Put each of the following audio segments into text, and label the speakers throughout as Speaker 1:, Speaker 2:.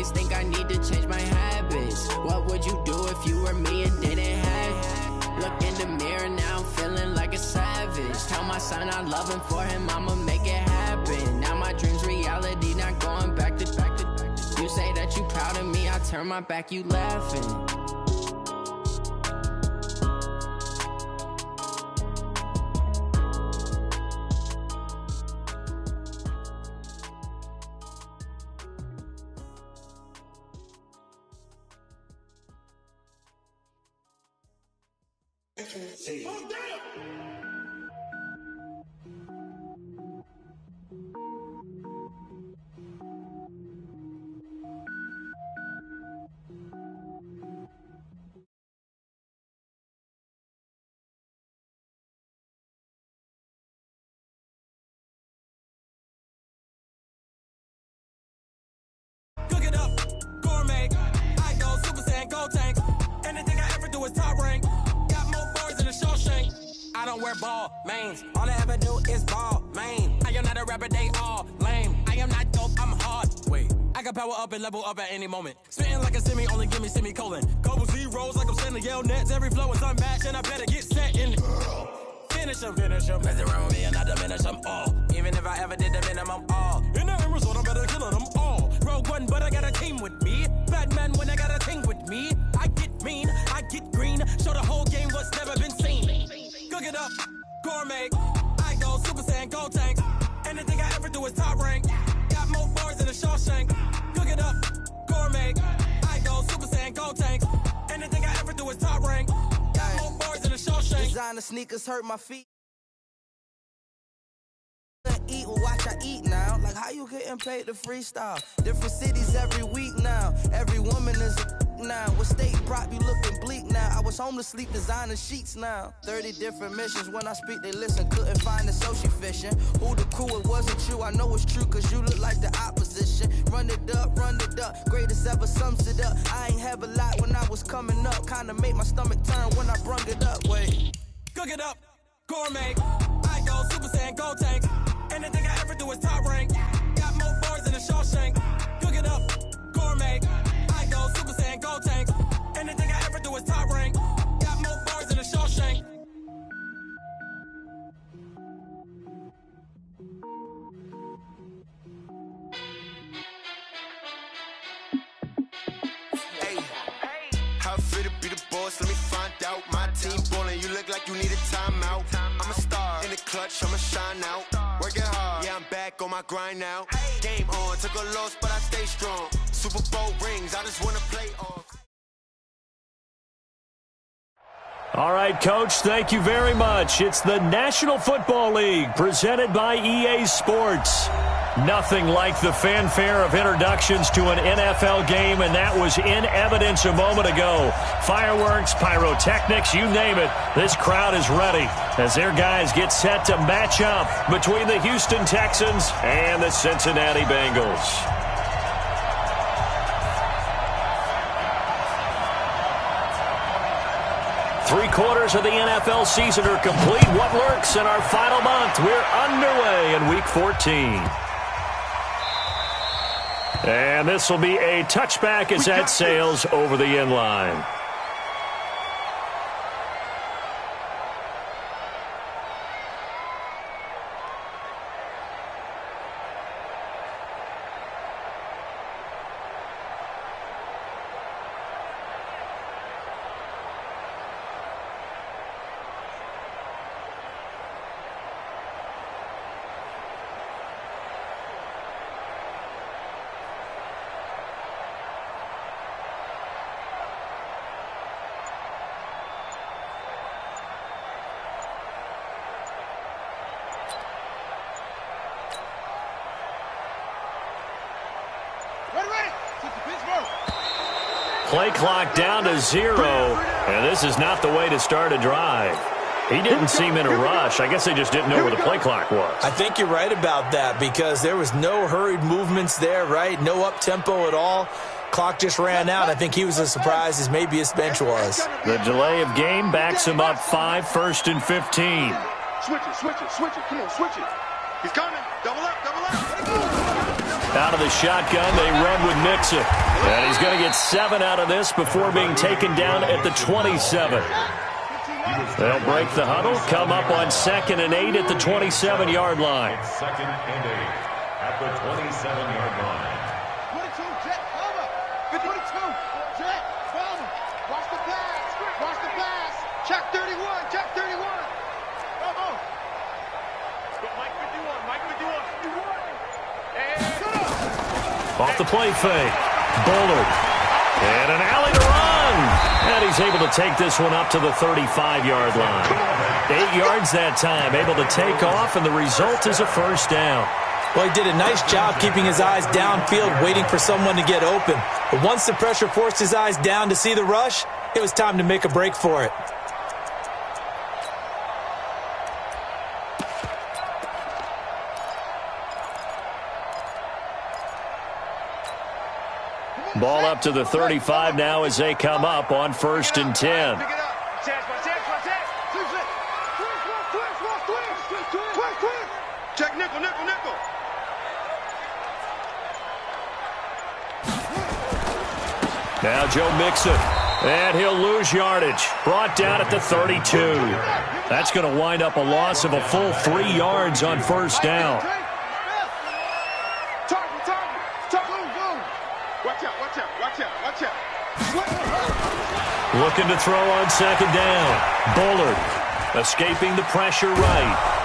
Speaker 1: always think I need to change my habits. What would you do if you were me and didn't have? Look in the mirror, now I'm feeling like a savage. Tell my son I love him, for him I'ma make it happen. Now my dream's reality, not going back to. You say that you proud of me, I turn my back, you laughing.
Speaker 2: Cook it up, gourmet. I go Super Saiyan, go tank. Anything I ever do is top rank. Got more bars than a Shawshank. I don't wear ball mains. All I ever do is ball main. I am not a rapper, they all lame. I am not dope, I'm hard. Wait, I can power up and level up at any moment. Spitting like a semi, only give me semicolon. Couple zeros like I'm sending yell nets. Every flow is unmatched, and I better get set in. Finish them. Mess around with me and I diminish them all. Even if I ever did the minimum, all. In the end result, I'm better killing them all. Rogue One, but I got a team with me. Batman when I got a team with me. I get mean, I get green. Show the whole game what's never been seen. Cook it up, gourmet. I go Super Saiyan, go tank. Anything I ever do is top rank. Got more bars than a Shawshank. Cook it up, gourmet. I go Super Saiyan, go tank. Anything I ever do is top rank. Got more bars than a Shawshank.
Speaker 3: Designer sneakers hurt my feet. Eat, well, watch I eat now. Like how you getting paid to freestyle? Different cities every week now. Every woman is a now. What state prop you looking bleak now? I was home to sleep designer sheets now. 30 different missions. When I speak they listen. Couldn't find the social fishing. Who the crew, it wasn't you. I know it's true cause you look like the opposition. Run it up. Greatest ever sums it up. I ain't have a lot when I was coming up. Kinda made my stomach turn when I brung it up. Wait.
Speaker 2: Cook it up, gourmet. I go Super Saiyan, go tank. Anything I ever do is top rank. Got more bars than a Shawshank. Cook it up, gourmet. I go Super Saiyan, go tank. Anything I ever do is top rank. Got more bars than a Shawshank.
Speaker 4: Hey, how fit to be the boss? Let me find out. My team ballin', you look like you need a timeout. I'm a star in the clutch, I'ma shine out. Working hard, yeah, I'm back on my grind now. Game on, took a loss, but I stay strong. Super Bowl rings, I just wanna play off.
Speaker 5: All right, Coach, thank you very much. It's the National Football League presented by EA Sports. Nothing like the fanfare of introductions to an NFL game, and that was in evidence a moment ago. Fireworks, pyrotechnics, you name it. This crowd is ready as their guys get set to match up between the Houston Texans and the Cincinnati Bengals. Three-quarters of the NFL season are complete. What lurks in our final month? We're underway in Week 14. And this will be a touchback as that sails over the end line. Play clock down to 0, and this is not the way to start a drive. He didn't seem in a rush. I guess they just didn't know where the play clock was.
Speaker 6: I think you're right about that because there was no hurried movements there, right? No up-tempo at all. Clock just ran out. I think he was as surprised as maybe his bench was.
Speaker 5: The delay of game backs him up 5, 1st and 15.
Speaker 7: Switch it. Come on, switch it. He's coming. Double up.
Speaker 5: Out of the shotgun, they run with Mixon. And he's going to get 7 out of this before being taken down at the 27. They'll break the huddle, come up on 2nd and 8 at the 27-yard line.
Speaker 8: 2nd and 8 at the 27-yard line.
Speaker 7: 22, jet, cover. 22, jet, cover. Watch the pass. Watch the pass. Check 31, check 31. Come on. Mike 51, Mike 51. And shut up.
Speaker 5: Off the play fake. Bullard. And an alley to run. And he's able to take this one up to the 35-yard line. 8 yards that time, able to take off, and the result is a first down.
Speaker 6: Well, he did a nice job keeping his eyes downfield, waiting for someone to get open. But once the pressure forced his eyes down to see the rush, it was time to make a break for it.
Speaker 5: Ball up to the 35 now as they come up on 1st and 10.
Speaker 7: Check nickel, nickel, nickel.
Speaker 5: Now Joe Mixon. And he'll lose yardage. Brought down at the 32. That's going to wind up a loss of a full 3 yards on 1st down. Looking to throw on 2nd down. Bullard escaping the pressure right.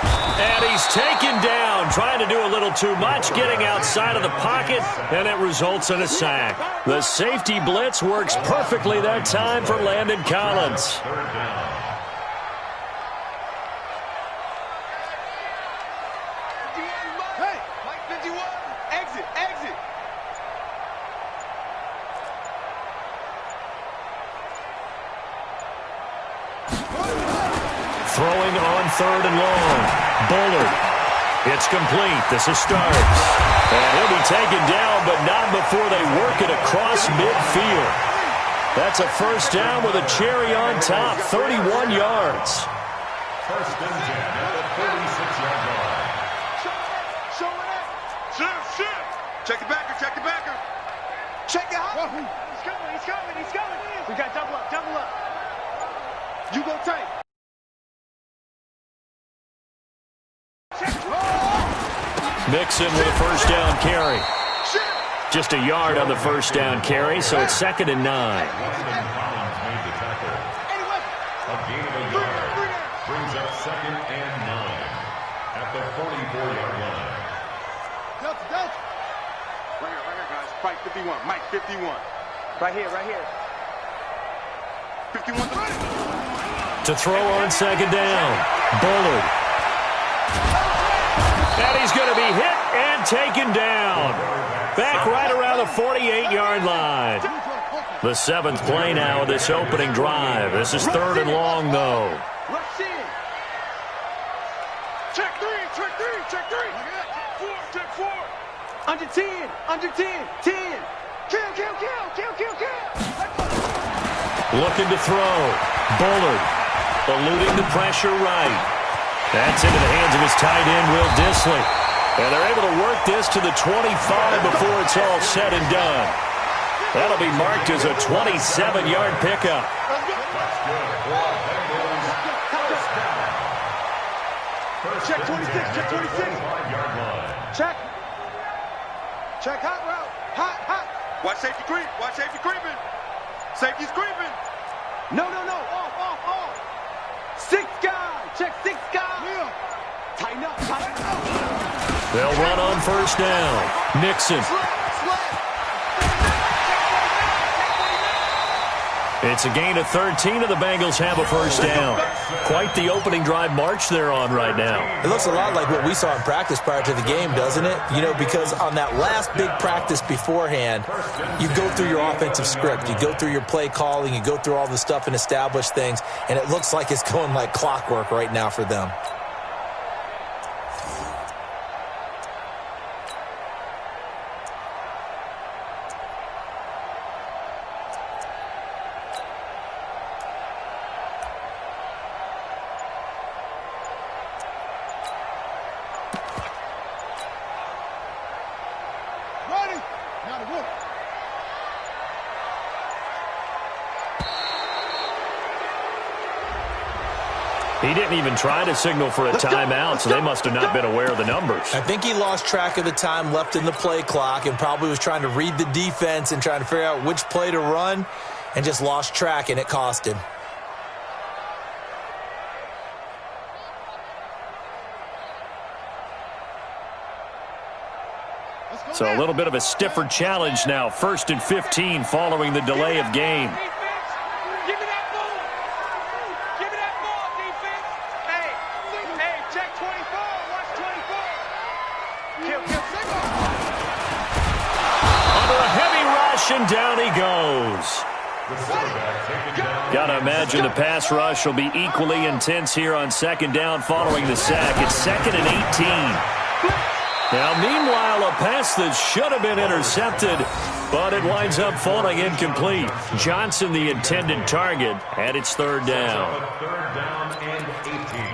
Speaker 5: And he's taken down, trying to do a little too much, getting outside of the pocket, and it results in a sack. The safety blitz works perfectly that time for Landon Collins.
Speaker 8: 3rd down.
Speaker 7: Hey, Mike 51, exit, exit.
Speaker 5: Throwing on 3rd and long. Bullard. It's complete. This is Starks. And he'll be taken down, but not before they work it across midfield. That's a first down with a cherry on top. 31 yards.
Speaker 8: 1st and 10 at the 36-yard line.
Speaker 7: Show it. Shift. Check the backer, check the backer. Check it out. He's coming, he's coming, he's coming. We got double up, double up. You go tight.
Speaker 5: Mixon with a first down carry. Just a yard on the first down carry, so it's 2nd and 9.
Speaker 8: Landon Collins made the tackle. A gain of a yard brings up 2nd and 9 at the 44-yard line.
Speaker 7: Delta. Right here, guys. Fight 51. Mike 51. Right here, right here. 51 to right.
Speaker 5: To throw on 2nd down. Bullard. And he's going to be hit and taken down. Back right around the 48-yard line. The 7th play now of this opening drive. This is 3rd and long, though.
Speaker 7: Rush in. Check 3, check 3, check 3. Check 4. Under 10, under 10, 10. Kill.
Speaker 5: Looking to throw. Bullard eluding the pressure right. That's into the hands of his tight end, Will Dissly. And they're able to work this to the 25 before it's all said and done. That'll be marked as a 27-yard pickup.
Speaker 7: Check 26, check 26. Check hot route. Hot. Watch safety creep, creeping. Safety's creeping. No. Off. 6 guy. Check 6 guy. Yeah. Tighten up.
Speaker 5: They'll run on first down. Nixon. It's a gain of 13, and the Bengals have a first down. Quite the opening drive march they're on right now.
Speaker 6: It looks a lot like what we saw in practice prior to the game, doesn't it? You know, because on that last big practice beforehand, you go through your offensive script. You go through your play calling. You go through all the stuff and establish things, and it looks like it's going like clockwork right now for them.
Speaker 5: He didn't even try to signal for a timeout, so they must have not been aware of the numbers.
Speaker 6: I think he lost track of the time left in the play clock and probably was trying to read the defense and trying to figure out which play to run and just lost track, and it cost him.
Speaker 5: So a little bit of a stiffer challenge now. 1st and 15 following the delay of game.
Speaker 7: Give me that ball. Give me that ball, defense. Hey, check 24. Watch 24. Kill.
Speaker 5: Under a heavy rush, and down he goes. Got to imagine the pass rush will be equally intense here on 2nd down following the sack. It's 2nd and 18. Now, meanwhile, a pass that should have been intercepted, but it winds up falling incomplete. Johnson, the intended target, and it's 3rd down.
Speaker 8: 3rd down and 18.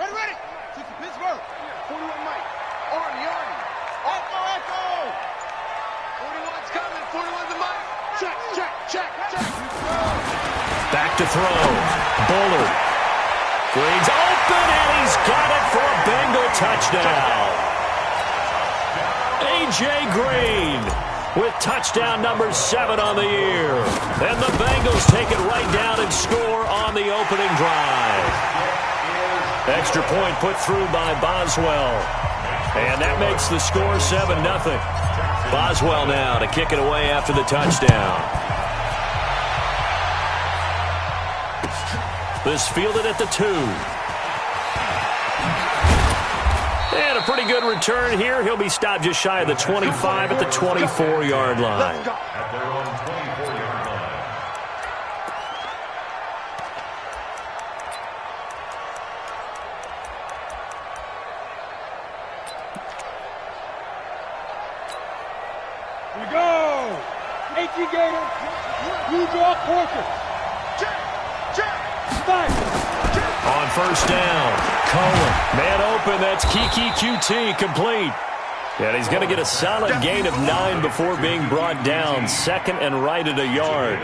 Speaker 7: Ready. Six to Pittsburgh. 41 Mike. Arnie. Echo. 41's coming. 41's the Mike. Check.
Speaker 5: Back to throw. Bullard. Green's open, and he's got it for a Bengal touchdown. A.J. Green with touchdown number 7 on the year. And the Bengals take it right down and score on the opening drive. Extra point put through by Boswell. And that makes the score 7-0. Boswell now to kick it away after the touchdown. This fielded at the 2. And a pretty good return here. He'll be stopped just shy of the 25 at the 24-yard line.
Speaker 8: At their own 24-yard line.
Speaker 7: Here we go. 18 Gator. You draw Porter.
Speaker 5: On 1st down, Cohen. Man open, that's Kiki QT complete. And he's going to get a solid gain of 9 before being brought down. 2nd and right at a yard.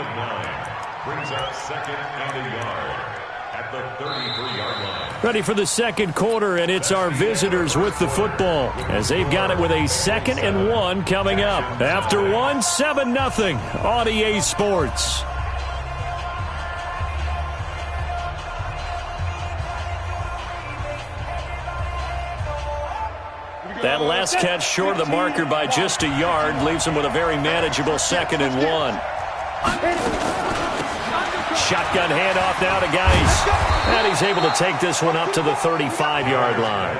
Speaker 8: Brings up 2nd and a yard at the 33-yard line.
Speaker 5: Ready for the 2nd quarter, and it's our visitors with the football as they've got it with a 2nd and 1 coming up. After 1, 7-0 on EA Sports. That last catch short of the marker by just a yard leaves him with a very manageable 2nd and 1. Shotgun handoff now to Geis. And he's able to take this one up to the 35-yard line.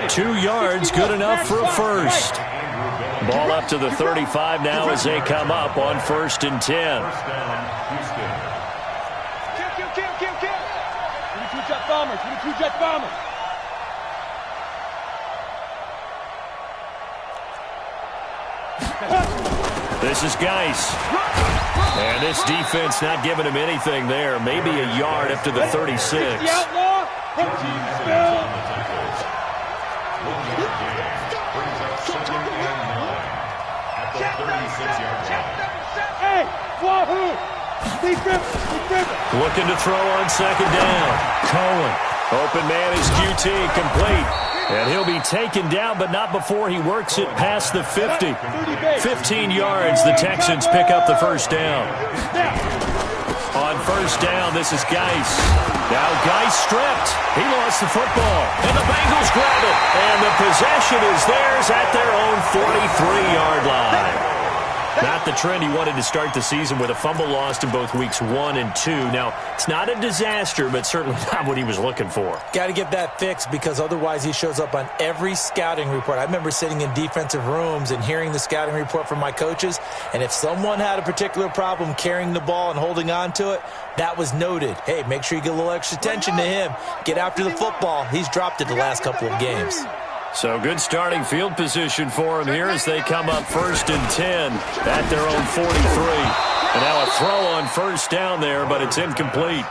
Speaker 5: 2 yards, good enough for a first. Ball up to the 35 now as they come up on 1st and 10.
Speaker 7: Kill. 22 Jet Bombers.
Speaker 5: This is Geis. And this defense not giving him anything there. Maybe a yard up to the 36.
Speaker 7: The outlaw. Hey, Wahoo!
Speaker 5: Looking to throw on 2nd down. Cohen. Open man is QT, complete. And he'll be taken down, but not before he works it past the 50. 15 yards, the Texans pick up the 1st down. On 1st down, this is Geis. Now Geis stripped. He lost the football, and the Bengals grab it. And the possession is theirs at their own 43-yard line. Not the trend he wanted to start the season with a fumble lost in both weeks 1 and 2. Now, it's not a disaster, but certainly not what he was looking for.
Speaker 6: Got to get that fixed because otherwise he shows up on every scouting report. I remember sitting in defensive rooms and hearing the scouting report from my coaches, and if someone had a particular problem carrying the ball and holding on to it, that was noted. Hey, make sure you get a little extra attention to him. Get after the football. He's dropped it the last couple of games.
Speaker 5: So good starting field position for them here as they come up 1st and 10 at their own 43. And now a throw on first down there, but it's incomplete.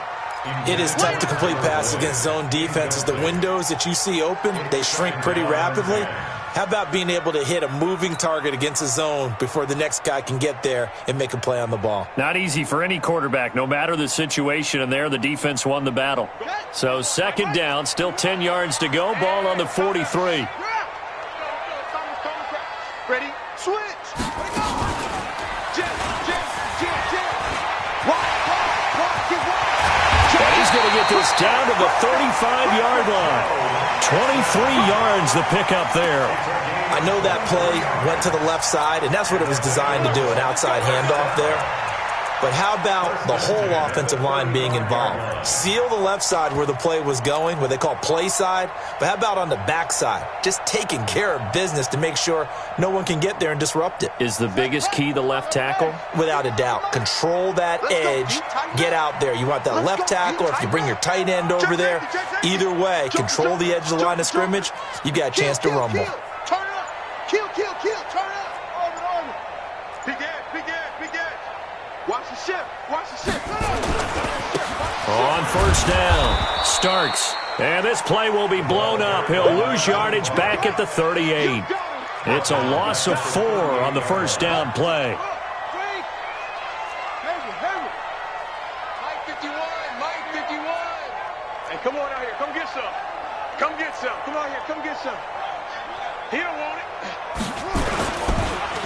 Speaker 6: It is tough to complete passes against zone defenses. The windows that you see open, they shrink pretty rapidly. How about being able to hit a moving target against a zone before the next guy can get there and make a play on the ball?
Speaker 5: Not easy for any quarterback, no matter the situation, and there the defense won the battle. So 2nd down, still 10 yards to go, ball on the 43.
Speaker 7: Ready? Switch.
Speaker 5: And he's going to get this down to the 35-yard line. 23 yards the pickup there.
Speaker 6: I know that play went to the left side, and that's what it was designed to do, an outside handoff there. But how about the whole offensive line being involved? Seal the left side where the play was going, what they call play side. But how about on the back side? Just taking care of business to make sure no one can get there and disrupt it.
Speaker 5: Is the biggest key the left tackle?
Speaker 6: Without a doubt. Control that edge. Get out there. You want that left tackle, or if you bring your tight end over there, either way, control the edge of the line of scrimmage. You got a chance to rumble.
Speaker 7: Turn up. Kill. Turn up. Over. Big edge. Watch the shift.
Speaker 5: On first down, Starks. And this play will be blown up. He'll lose yardage back at the 38. It's a loss of 4 on the first down play.
Speaker 7: Mike 51. Hey, come on out here. Come get some. Come on here. Come get some. He don't want it.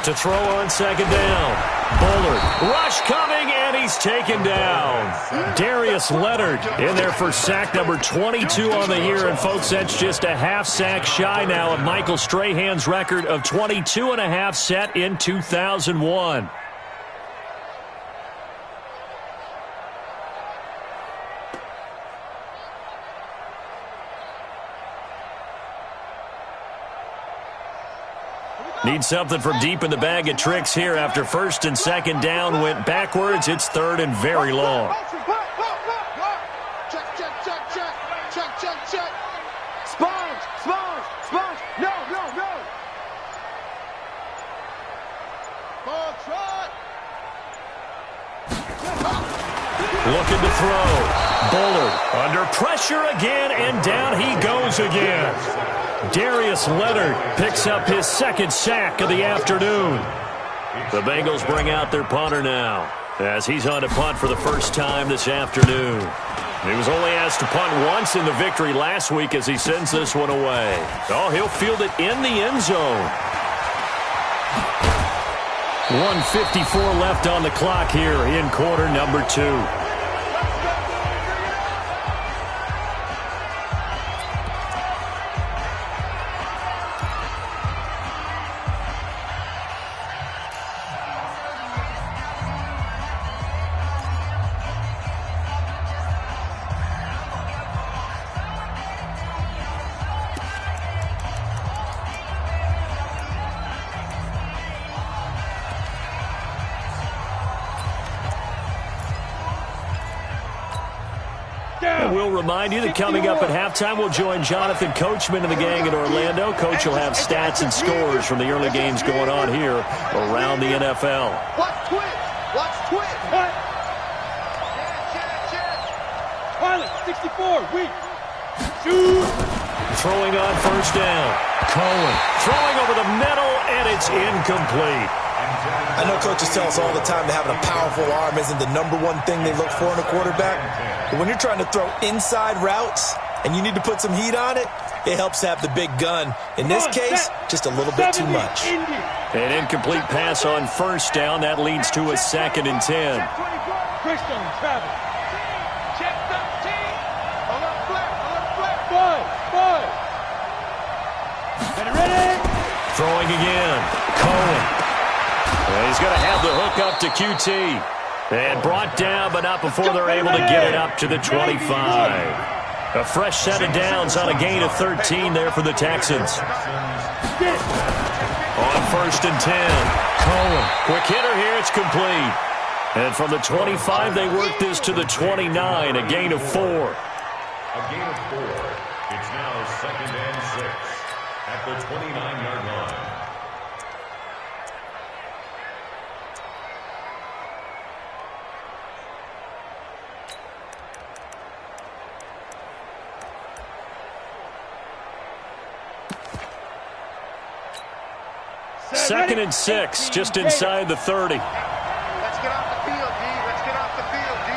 Speaker 5: To throw on 2nd down. Bullard, rush coming, and he's taken down. Darius Leonard in there for sack number 22 on the year. And, folks, that's just a half sack shy now of Michael Strahan's record of 22.5 set in 2001. Need something from deep in the bag of tricks here after 1st and 2nd down went backwards. It's 3rd and very long.
Speaker 7: Check. Sponge. No. Ball trot.
Speaker 5: Looking to throw. Bullard under pressure again, and down he goes again. Darius Leonard picks up his 2nd sack of the afternoon. The Bengals bring out their punter now as he's on to punt for the first time this afternoon. He was only asked to punt once in the victory last week as he sends this one away. Oh, he'll field it in the end zone. 1:54 left on the clock here in quarter number 2. We'll remind you that coming up at halftime, we'll join Jonathan Coachman and the gang in Orlando. Coach will have stats and scores from the early games going on here around the NFL.
Speaker 7: Watch twitch.
Speaker 9: Pilot, 64, weak. Shoot.
Speaker 5: Throwing on first down. Cohen throwing over the middle, and it's incomplete.
Speaker 6: I know coaches tell us all the time that having a powerful arm isn't the #1 thing they look for in a quarterback. But when you're trying to throw inside routes and you need to put some heat on it, it helps to have the big gun. In this case, just a little bit too much.
Speaker 5: An incomplete pass on first down. That leads to a 2nd and 10.
Speaker 9: Christian, Travis.
Speaker 7: Check 13. On the flat.
Speaker 9: Five. Ready?
Speaker 5: Throwing again. Cohen. And he's going to have the hook up to QT. And brought down, but not before they're able to get it up to the 25. A fresh set of downs on a gain of 13 there for the Texans. On 1st and 10. Cohen. Quick hitter here. It's complete. And from the 25, they work this to the 29. A gain of 4.
Speaker 8: A gain of 4. It's now 2nd and 6. at the 29-yard line.
Speaker 5: Second and 6, just inside the 30.
Speaker 7: Let's get off the field, D. Let's get off the field, D.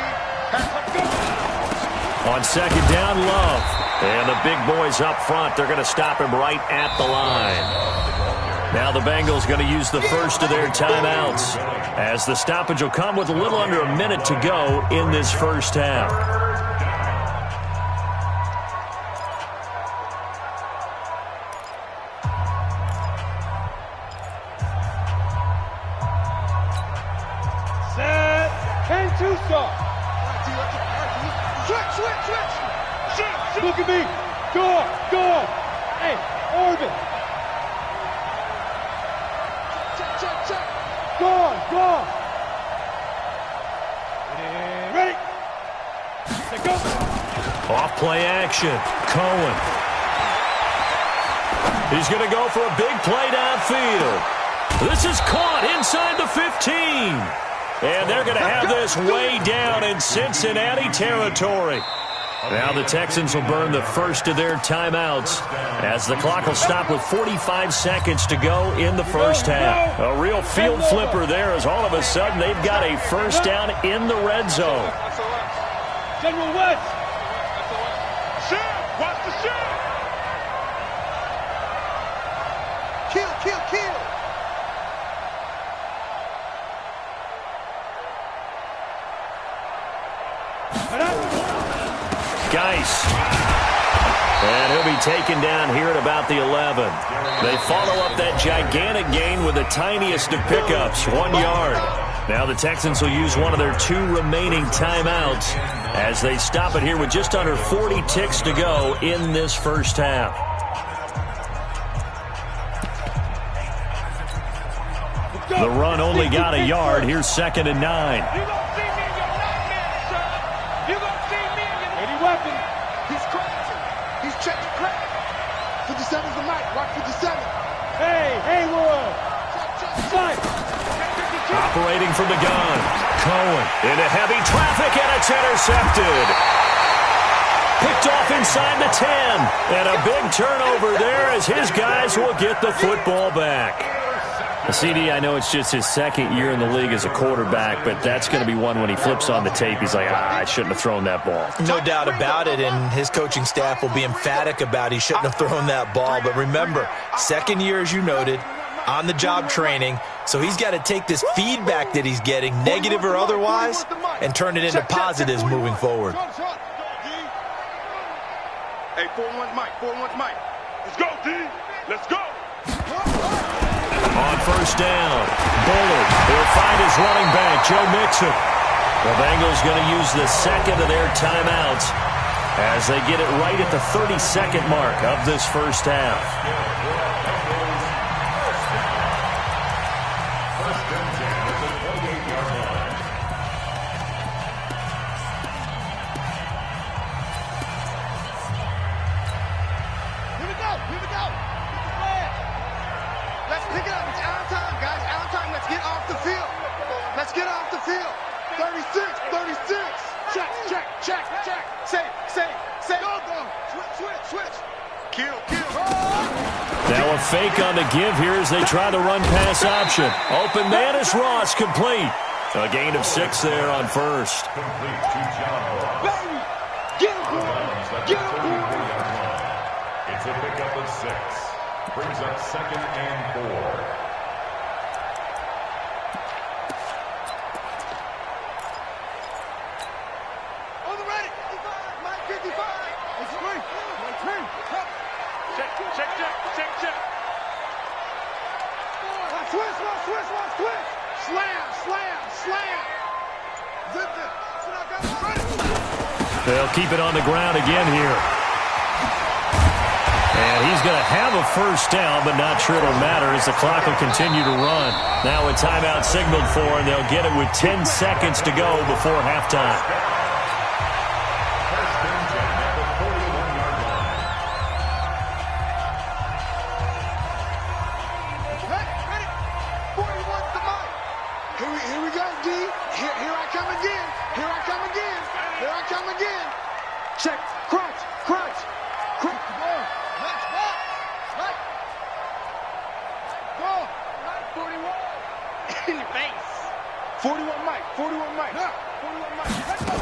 Speaker 5: On second down, Love. And the big boys up front, they're going to stop him right at the line. Now the Bengals going to use the first of their timeouts, as the stoppage will come with a little under a minute to go in this first half.
Speaker 9: Look at me. Go. Hey, Oregon. Check. Go. And ready. Let go.
Speaker 5: Off play action. Cohen. He's going to go for a big play downfield. This is caught inside the 15. And they're going to have this way down in Cincinnati territory. Now the Texans will burn the first of their timeouts, as the clock will stop with 45 seconds to go in the first half. A real field flipper there, as all of a sudden they've got a first down in the red zone.
Speaker 9: General West.
Speaker 7: Watch the shot. Kill.
Speaker 5: Geis. And he'll be taken down here at about the 11. They follow up that gigantic gain with the tiniest of pickups, 1 yard. Now the Texans will use one of their 2 remaining timeouts as they stop it here with just under 40 ticks to go in this first half. The run only got a yard. Here's second and 9.
Speaker 7: He's crazy. He's checking crack. 57's the mic. Watch 57.
Speaker 9: Hey, Haywood.
Speaker 5: Operating from the gun. Cohen into heavy traffic, and it's intercepted. Picked off inside the 10. And a big turnover there as his guys will get the football back. CD, I know it's just his second year in the league as a quarterback, but that's going to be one when he flips on the tape. He's like, I shouldn't have thrown that ball.
Speaker 6: No doubt about it, and his coaching staff will be emphatic about he shouldn't have thrown that ball. But remember, second year, as you noted, on-the-job training, so he's got to take this feedback that he's getting, negative or otherwise, and turn it into positives moving forward.
Speaker 7: Hey, 4-1's Mike. Let's go, D. Let's go.
Speaker 5: On first down, Bullard will find his running back, Joe Mixon. The Bengals going to use the second of their timeouts as they get it right at the 30-second mark of this first half.
Speaker 7: Here we go. Let's pick it up. It's out of time, guys. Out of time. Let's get off the field. 36. Check. Say. Go. Switch. Kill.
Speaker 5: Now a fake on the give here as they try the run-pass option. Open man is Ross, complete. A gain of 6 there on first.
Speaker 8: Complete to John Ross.
Speaker 7: Get him.
Speaker 8: It's a pickup of 6. Brings up second and 4.
Speaker 7: Slam.
Speaker 5: They'll keep it on the ground again here. And he's going to have a first down, but not sure it'll matter as the clock will continue to run. Now a timeout signaled for, and they'll get it with 10 seconds to go before halftime.
Speaker 7: Here I come again. Here I come again. Here I come again. Check. Crunch. Crunch. Crunch. Ball. Match ball. Right. Ball. 41. In your face. 41 Mike. 41 Mike. 41 Mike. Let's go.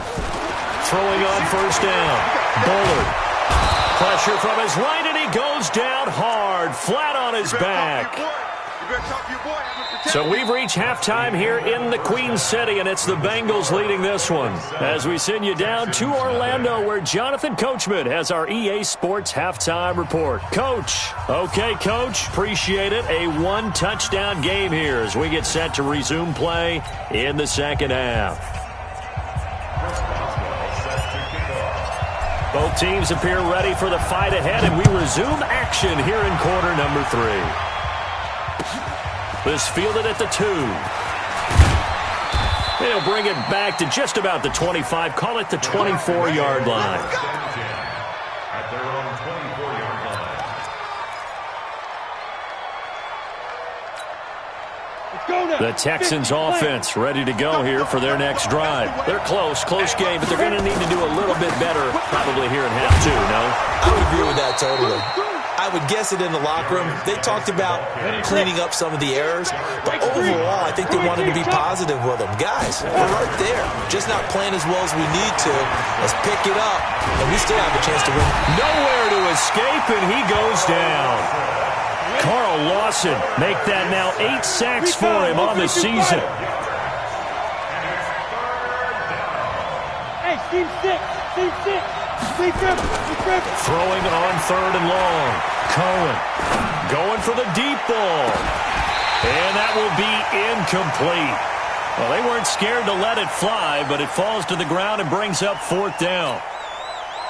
Speaker 5: Throwing on first down. Bullard. Pressure from his right, and he goes down hard, flat on his back. So we've reached halftime here in the Queen City, and it's the Bengals leading this one. As we send you down to Orlando, where Jonathan Coachman has our EA Sports halftime report. Coach. Okay, Coach. Appreciate it. A one-touchdown game here as we get set to resume play in the second half. Both teams appear ready for the fight ahead, and we resume action here in quarter number 3. This fielded at the 2. They'll bring it back to just about the 25. Call it the 24-yard line.
Speaker 8: At their own 24-yard line.
Speaker 5: The Texans offense ready to go here for their next drive. They're close game, but they're going to need to do a little bit better probably here in half 2, no?
Speaker 6: I would agree with that totally. I would guess it in the locker room. They talked about cleaning up some of the errors, but overall, I think they wanted to be positive with them. Guys, we're right there. Just not playing as well as we need to. Let's pick it up, and we still have a chance to win.
Speaker 5: Nowhere to escape, and he goes down. Carl Lawson make that now 8 sacks for him on the season.
Speaker 9: Hey, Steve 6.
Speaker 5: Throwing on 3rd and long. Cohen going for the deep ball. And that will be incomplete. Well, they weren't scared to let it fly, but it falls to the ground and brings up 4th down.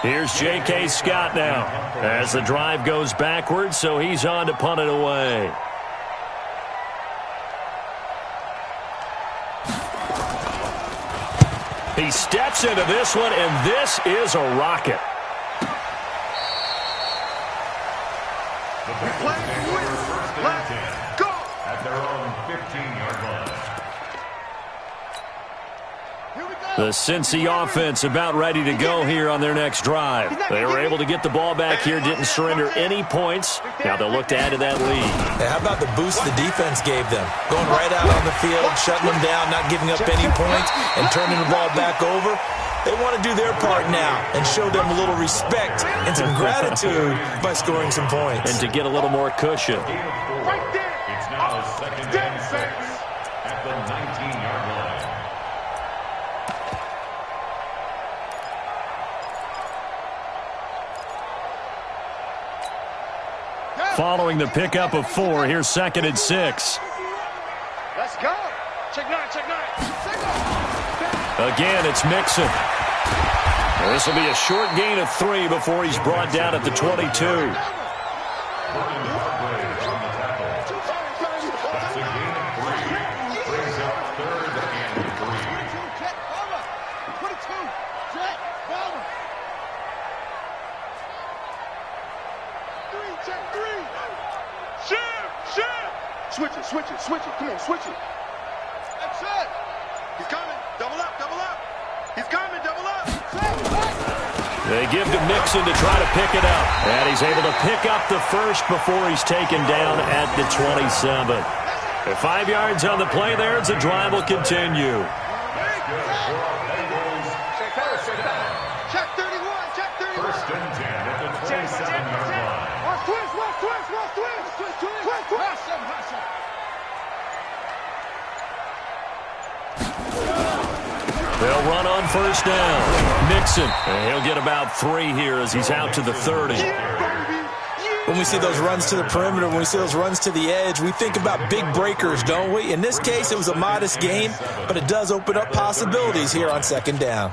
Speaker 5: Here's J.K. Scott now as the drive goes backwards, so he's on to punt it away. He steps into this one, and this is a rocket.
Speaker 8: Let's go! At their own 15-yard line.
Speaker 5: The Cincy offense about ready to go here on their next drive. They were able to get the ball back here, didn't surrender any points. Now they'll look to add to that lead.
Speaker 6: Hey, how about the boost the defense gave them? Going right out on the field, shutting them down, not giving up any points, and turning the ball back over. They want to do their part now and show them a little respect and some gratitude by scoring some points.
Speaker 5: And to get a little more cushion.
Speaker 8: Right there. It's now 2nd and 6 at the 19-yard line.
Speaker 5: Following the pickup of 4, here's 2nd and 6.
Speaker 7: Let's go. Check 9.
Speaker 5: Again, it's Mixon. This will be a short gain of 3 before he's brought down at the 22.
Speaker 8: That's a gain of 3. Brings up 3rd and 3.
Speaker 7: 22. Check. Bomber. 3. Check 3. Shift. Switch it. Come on, switch it. That's it. He's coming. Double up. He's coming. Double up.
Speaker 5: They give to Mixon to try to pick it up. And he's able to pick up the first before he's taken down at the 27. 5 yards on the play there as the drive will continue.
Speaker 7: Check 31.
Speaker 8: First and 10 at the 27-yard line.
Speaker 7: Twist.
Speaker 5: They'll run on first down. Mixon, and he'll get about 3 here as he's out to the 30.
Speaker 6: When we see those runs to the perimeter, when we see those runs to the edge, we think about big breakers, don't we? In this case, it was a modest gain, but it does open up possibilities here on 2nd down.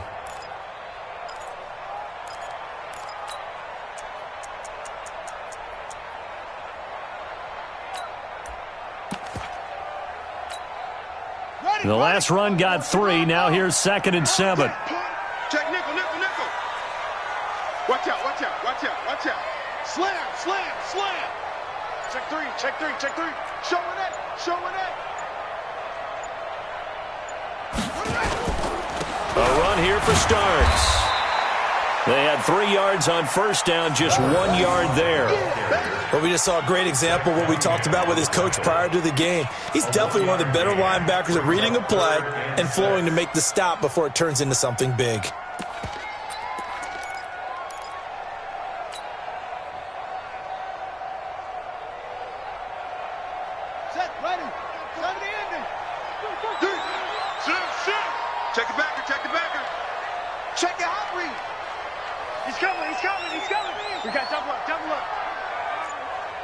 Speaker 5: The last run got 3. Now here's 2nd and 7.
Speaker 7: Check nickel. Watch out. Slam. Check 3. Showing it.
Speaker 5: A run here for Starks. They had 3 yards on first down, just 1 yard there.
Speaker 6: Well, we just saw a great example of what we talked about with his coach prior to the game. He's definitely one of the better linebackers at reading a play and flowing to make the stop before it turns into something big.
Speaker 7: Set, ready. 70 ending. Sit. Check the backer, check the backer. Check the hot read. He's coming. We got double up.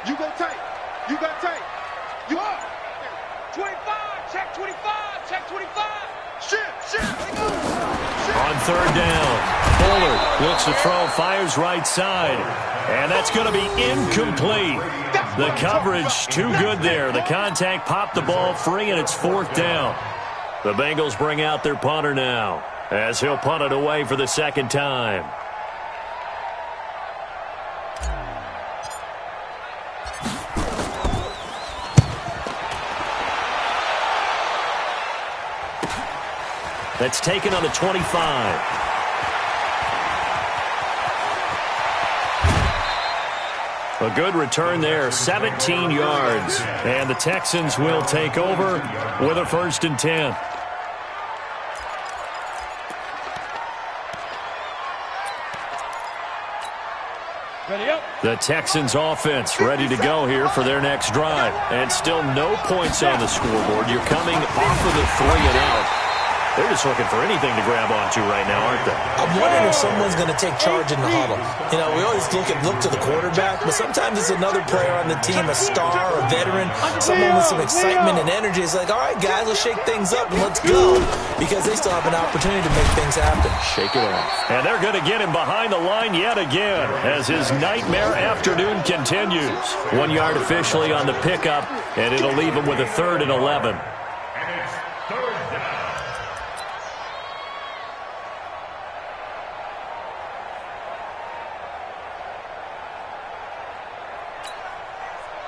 Speaker 7: You go tight. You up. 25, check 25. Shit.
Speaker 5: On third down, Bullard looks to throw, fires right side, and that's going to be incomplete. The coverage too good there. The contact popped the ball free, and it's fourth down. The Bengals bring out their punter now, as he'll punt it away for the second time. That's taken on the 25. A good return there, 17 yards. And the Texans will take over with a 1st and 10.
Speaker 9: Ready up.
Speaker 5: The Texans offense ready to go here for their next drive. And still no points on the scoreboard. You're coming off of the 3 and out. They're just looking for anything to grab onto right now, aren't they?
Speaker 6: I'm wondering if someone's going to take charge in the huddle. You know, we always look to the quarterback, but sometimes it's another player on the team, a star, a veteran, someone with some excitement and energy. It's like, all right, guys, let's shake things up and let's go, because they still have an opportunity to make things happen.
Speaker 5: Shake it off. And they're going to get him behind the line yet again as his nightmare afternoon continues. 1 yard officially on the pickup, and it'll leave him with a 3rd and 11.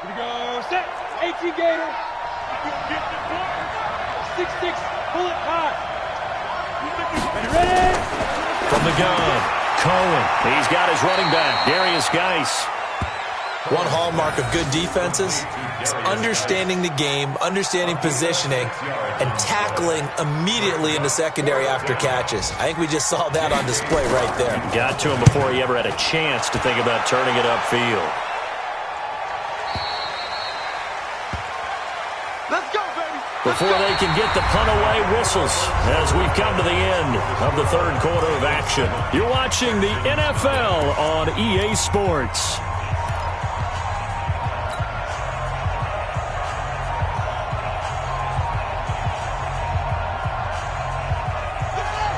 Speaker 9: Here we go. Set. 18 Gator. 6-6. Pull it high. Ready?
Speaker 5: From the gun, Cohen. He's got his running back, Darius Geis.
Speaker 6: One hallmark of good defenses is understanding the game, understanding positioning, and tackling immediately in the secondary after catches. I think we just saw that on display right there.
Speaker 5: Got to him before he ever had a chance to think about turning it upfield.
Speaker 7: Let's go, baby.
Speaker 5: Before they can get the punt away, whistles as we've come to the end of the 3rd quarter of action. You're watching the NFL on EA Sports.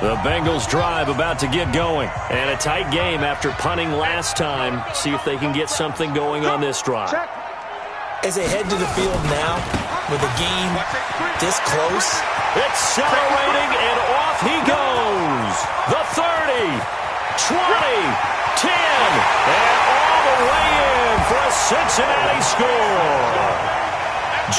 Speaker 5: The Bengals drive about to get going. And a tight game after punting last time. See if they can get something going on this drive.
Speaker 6: As they head to the field now, with the game this close.
Speaker 5: Accelerating, and off he goes. The 30, 20, 10, and all the way in for a Cincinnati score.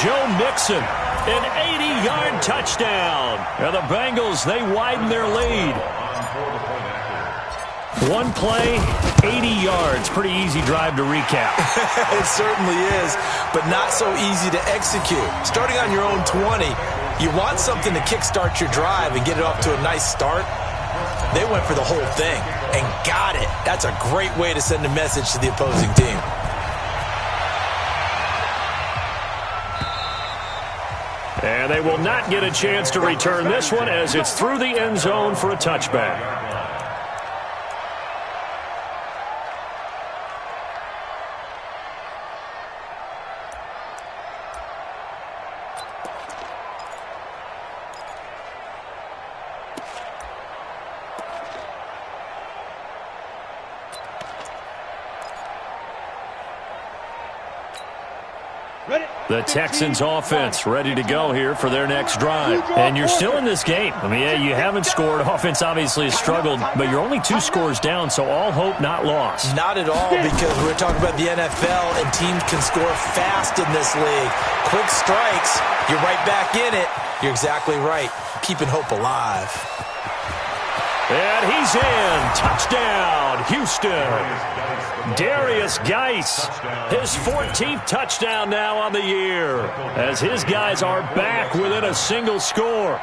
Speaker 5: Joe Mixon, an 80-yard touchdown. And the Bengals, they widen their lead. One play, 80 yards. Pretty easy drive to recap.
Speaker 6: It certainly is, but not so easy to execute. Starting on your own 20, you want something to kickstart your drive and get it off to a nice start. They went for the whole thing and got it. That's a great way to send a message to the opposing team.
Speaker 5: And they will not get a chance to return this one as it's through the end zone for a touchback. The Texans offense ready to go here for their next drive. And you're still in this game. I mean, yeah, you haven't scored. Offense obviously has struggled, but you're only 2 scores down, so all hope not lost.
Speaker 6: Not at all, because we're talking about the NFL, and teams can score fast in this league. Quick strikes, you're right back in it. You're exactly right. Keeping hope alive.
Speaker 5: And he's in. Touchdown, Houston. Darius Geis, his 14th touchdown now on the year, as his guys are back within a single score.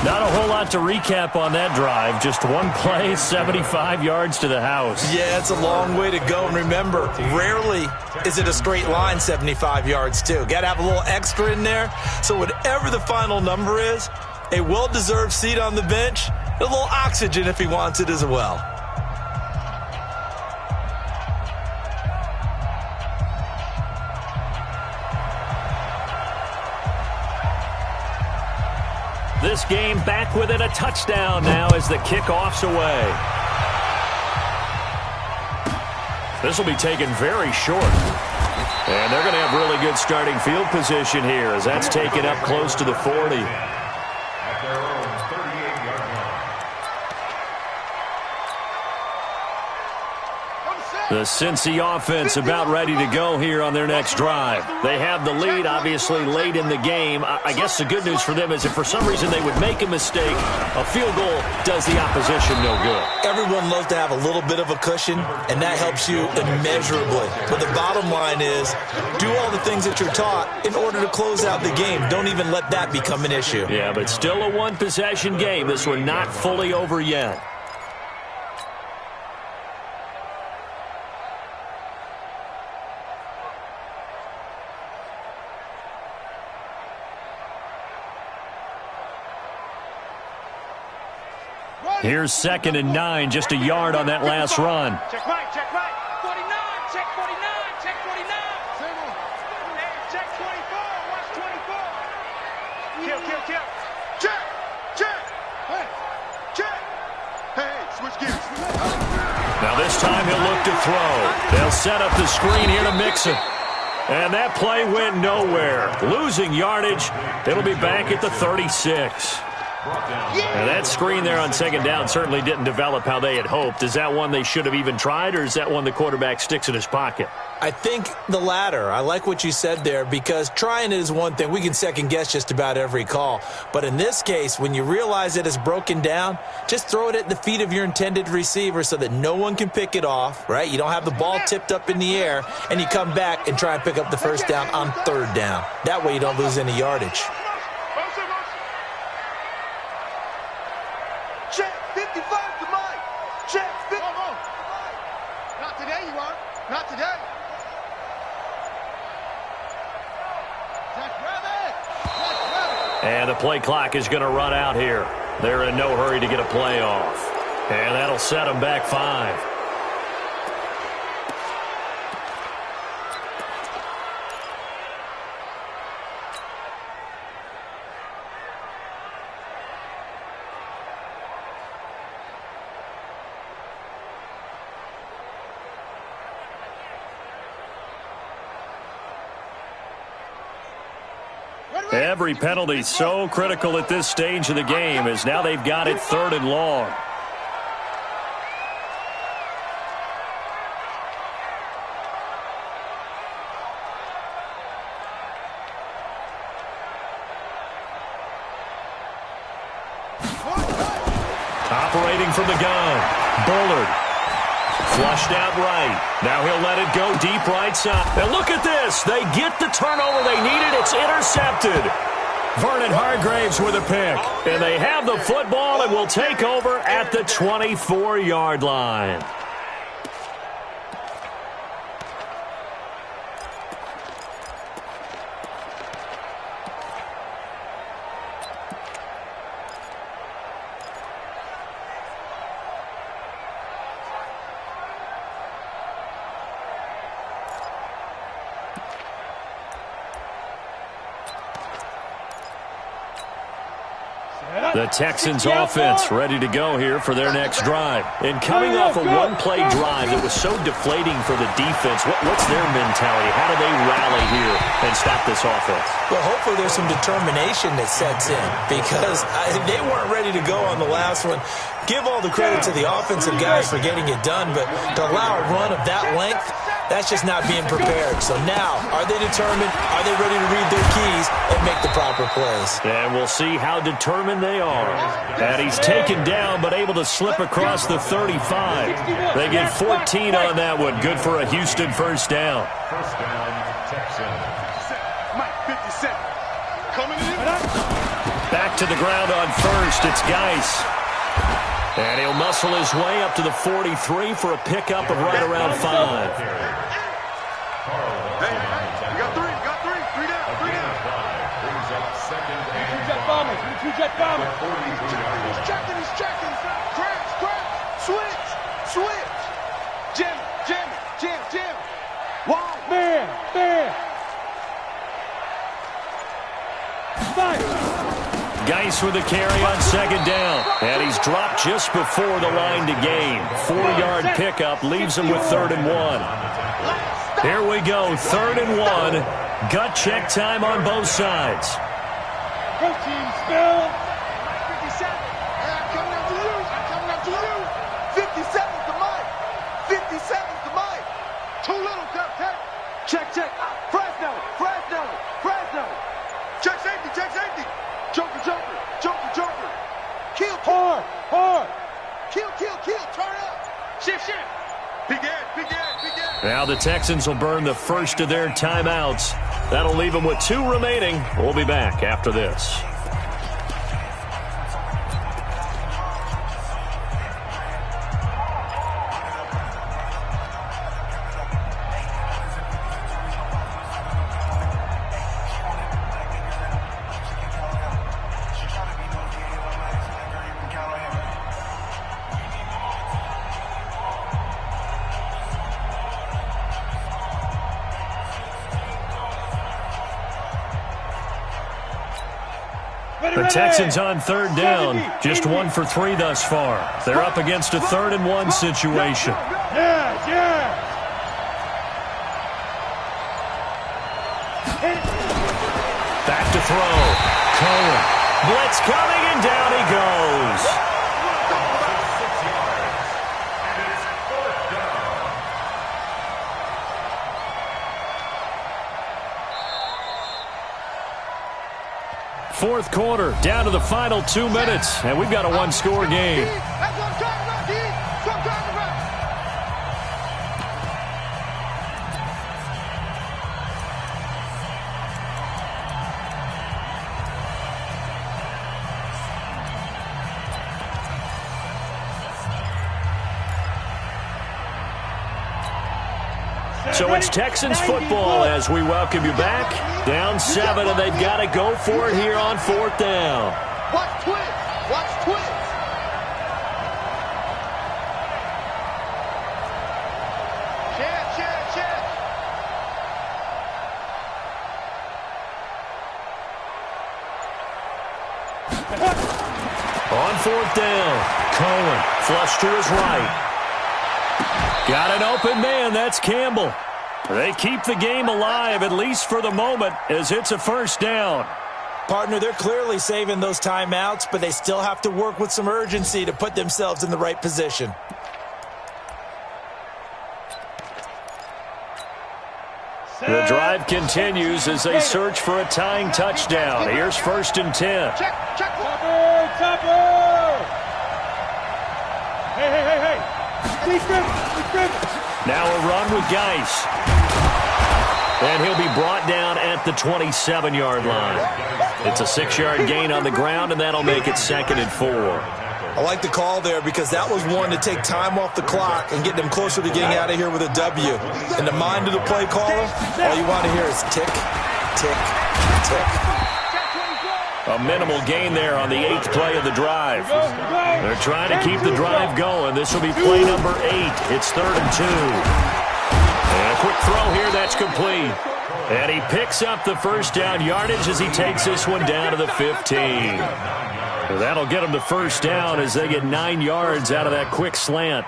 Speaker 5: Not a whole lot to recap on that drive. Just one play, 75 yards to the house.
Speaker 6: Yeah, it's a long way to go. And remember, rarely is it a straight line 75 yards, too. Got to have a little extra in there. So whatever the final number is, a well-deserved seat on the bench, a little oxygen if he wants it as well.
Speaker 5: This game back within a touchdown now as the kickoff's away. This will be taken very short. And they're going to have really good starting field position here as that's taken up close to the 40.
Speaker 8: At their own 38-yard line.
Speaker 5: The Cincy offense about ready to go here on their next drive. They have the lead, obviously, late in the game. I guess the good news for them is if for some reason they would make a mistake, a field goal does the opposition no good.
Speaker 6: Everyone loves to have a little bit of a cushion, and that helps you immeasurably. But the bottom line is, do all the things that you're taught in order to close out the game. Don't even let that become an issue.
Speaker 5: Yeah, but still a one-possession game. This one not fully over yet. Here's 2nd and 9, just a yard on that last run.
Speaker 9: Check right, 49, check 49, check 49. Check 24, watch 24. Kill.
Speaker 7: Check. Hey, switch gears.
Speaker 5: Now this time he'll look to throw. They'll set up the screen here to Mixon. And that play went nowhere. Losing yardage. It'll be back at the 36. And that screen there on 2nd down certainly didn't develop how they had hoped. Is that one they should have even tried, or is that one the quarterback sticks in his pocket?
Speaker 6: I think the latter. I like what you said there, because trying it is one thing. We can second-guess just about every call. But in this case, when you realize it is broken down, just throw it at the feet of your intended receiver so that no one can pick it off, right? You don't have the ball tipped up in the air, and you come back and try and pick up the first down on 3rd down. That way you don't lose any yardage.
Speaker 7: Check 55 to Mike. Check 50. Not today, you are. Not today.
Speaker 5: And the play clock is going to run out here. They're in no hurry to get a play off. And that'll set them back 5. Every penalty so critical at this stage of the game, as now they've got it 3rd and long. Operating from the gun, Bullard. Flushed out right. Now he'll let it go deep right side. And look at this. They get the turnover they needed. It's intercepted. Vernon Hargraves with a pick. And they have the football and will take over at the 24-yard line. The Texans offense ready to go here for their next drive. And coming off a one-play drive that was so deflating for the defense, what's their mentality? How do they rally here and stop this offense?
Speaker 6: Well, hopefully there's some determination that sets in, because they weren't ready to go on the last one. Give all the credit to the offensive guys for getting it done, but to allow a run of that length, That's just not being prepared. So now, are they determined? Are they ready to read their keys and make the proper plays?
Speaker 5: And we'll see how determined they are. And he's taken down, but able to slip across the 35. They get 14 on that one. Good for a Houston first down.
Speaker 8: First down, Texan.
Speaker 7: Mike, 57. Coming in.
Speaker 5: Back to the ground on first. It's Geis. And he'll muscle his way up to the 43 for a pickup of right around 5.
Speaker 7: Hey, you got three. Three down.
Speaker 8: Brings up second and
Speaker 9: Two-jet bombers. Two-jet bombers.
Speaker 7: He's checking. Crash. Switch. Jam. Wide.
Speaker 9: Man. Fire.
Speaker 5: Geis with a carry on second down. And he's dropped just before the line to gain. 4-yard pickup leaves him with 3rd and 1. Here we go, 3rd and 1. Gut check time on both sides.
Speaker 9: Protein spill.
Speaker 7: 57. I'm coming after you. 57's the Mike. 57's the Mike. Too little, Cut. Check. Fresno. Check safety. Joker. Kill.
Speaker 9: Hard.
Speaker 7: Kill. Turn up. Shift. Big Ed.
Speaker 5: Now the Texans will burn the first of their timeouts. That'll leave them with 2 remaining. We'll be back after this. The Texans on 3rd down. Just 1 for 3 thus far. They're up against a 3rd and 1 situation.
Speaker 9: Yeah.
Speaker 5: Back to throw. Cohen. Blitz coming, and down he goes.
Speaker 8: 6 yards. And it's 4th down.
Speaker 5: Fourth quarter, down to the final 2 minutes, and we've got a 1-score game.
Speaker 7: That's what I'm talking about, D. That's what I'm talking about.
Speaker 5: So it's Texans football as we welcome you back. Down 7, and they've got to go for it here on 4th down.
Speaker 7: Watch twist. Check.
Speaker 5: On 4th down, Cohen flush to his right. Got an open man, that's Campbell. They keep the game alive, at least for the moment, as it's a first down.
Speaker 6: Partner, they're clearly saving those timeouts, but they still have to work with some urgency to put themselves in the right position.
Speaker 5: The drive continues as they search for a tying touchdown. Here's 1st and 10.
Speaker 7: Check.
Speaker 9: Topper! Hey.
Speaker 5: Now a run with Geis. And he'll be brought down at the 27-yard line. It's a 6-yard gain on the ground, and that'll make it 2nd and 4.
Speaker 6: I like the call there because that was one to take time off the clock and get them closer to getting out of here with a W. In the mind of the play caller, all you want to hear is tick, tick, tick.
Speaker 5: A minimal gain there on the 8th play of the drive. They're trying to keep the drive going. This will be play number 8. It's 3rd and 2. And a quick throw here, that's complete. And he picks up the first down yardage as he takes this one down to the 15. That'll get them the first down as they get 9 yards out of that quick slant.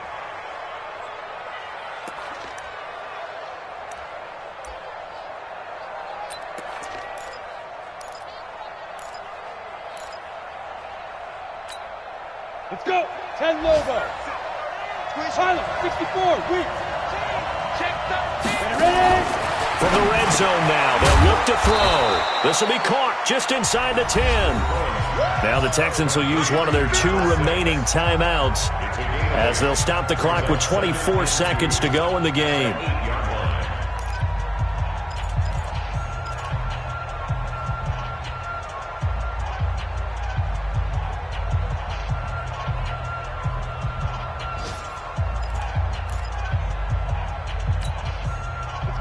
Speaker 9: Let's go. 10 Lobo. Tyler, 64. Weak.
Speaker 7: Check 13.
Speaker 5: From the red zone now, they'll look to throw. This will be caught just inside the 10. Now the Texans will use one of their 2 remaining timeouts as they'll stop the clock with 24 seconds to go in the game.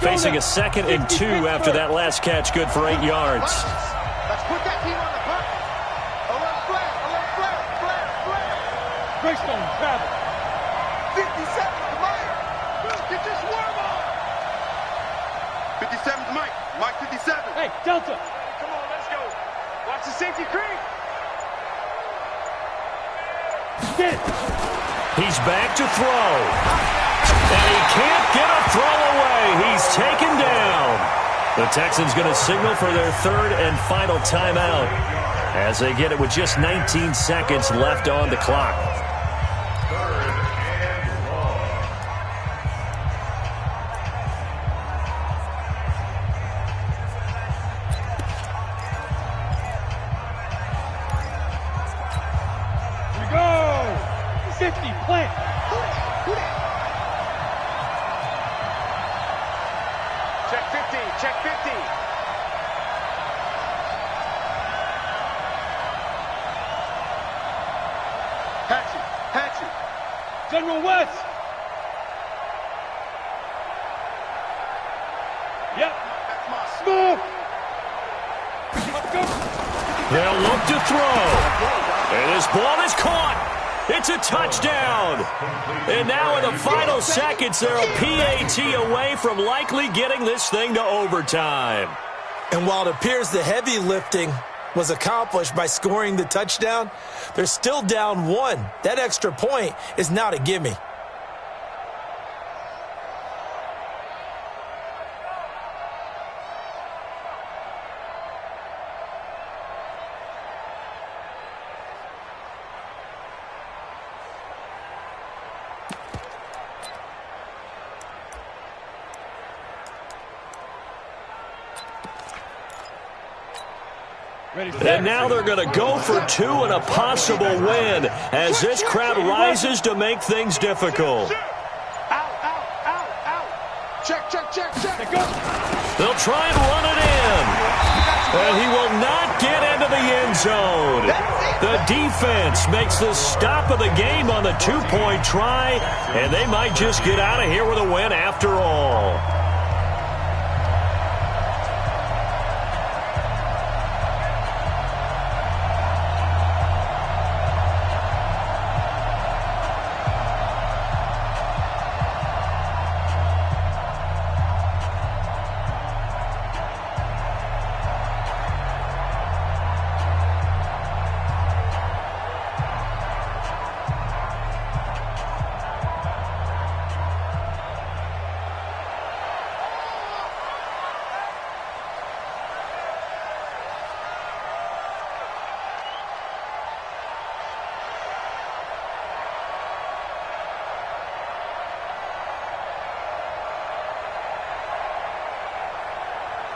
Speaker 5: Facing a 2nd and 2 after that last catch, good for 8 yards.
Speaker 7: Let's put that team on the hunt. Alert flare.
Speaker 9: Greystone travel.
Speaker 7: 57 to Mike. Get your swarm on. 57 to Mike. Mike 57.
Speaker 9: Hey, Delta.
Speaker 7: Come on, let's go. Watch the safety creep.
Speaker 9: Get it.
Speaker 5: He's back to throw. And he can't get a throw away. He's taken down. The Texans going to signal for their 3rd and final timeout as they get it with just 19 seconds left on the clock.
Speaker 9: Here we go. 50, plant.
Speaker 7: Check 50. Check 50. Hatchet.
Speaker 9: General West. Yep. Smooth. Let's go.
Speaker 5: They'll look to throw. And this ball is caught. It's a touchdown. And now in the final seconds, they're a PAT away from likely getting this thing to overtime.
Speaker 6: And while it appears the heavy lifting was accomplished by scoring the touchdown, they're still down 1. That extra point is not a gimme.
Speaker 5: And now they're going to go for 2 and a possible win as this crowd rises to make things difficult.
Speaker 7: Out. Check.
Speaker 5: They'll try and run it in. And he will not get into the end zone. The defense makes the stop of the game on the 2-point try, and they might just get out of here with a win after all.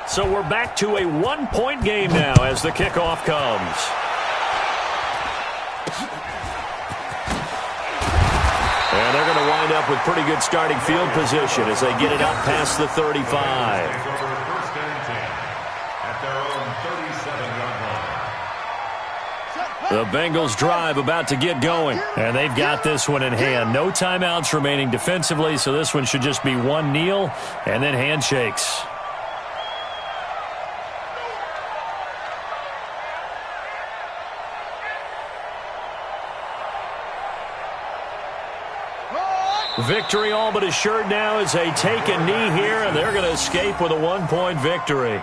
Speaker 5: So we're back to a 1-point game now as the kickoff comes. And they're going to wind up with pretty good starting field position as they get it up past the 35. The Bengals drive about to get going, and they've got this one in hand. No timeouts remaining defensively, so this one should just be one kneel and then handshakes. Victory all but assured now as they take a knee here, and they're going to escape with a 1-point victory.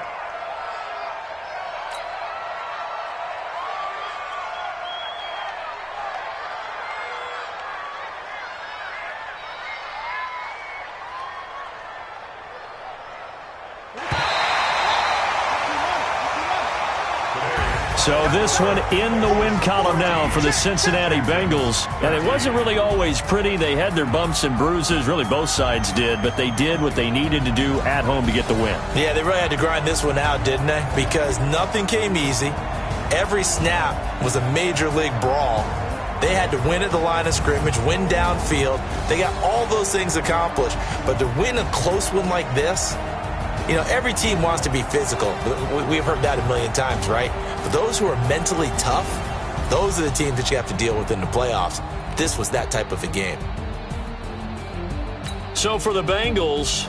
Speaker 5: So this one in the win column now for the Cincinnati Bengals. And it wasn't really always pretty. They had their bumps and bruises. Really, both sides did. But they did what they needed to do at home to get the win.
Speaker 6: Yeah, they really had to grind this one out, didn't they? Because nothing came easy. Every snap was a major league brawl. They had to win at the line of scrimmage, win downfield. They got all those things accomplished. But to win a close one like this, you know, every team wants to be physical. We've heard that a million times, right? But those who are mentally tough, those are the teams that you have to deal with in the playoffs. This was that type of a game.
Speaker 5: So for the Bengals,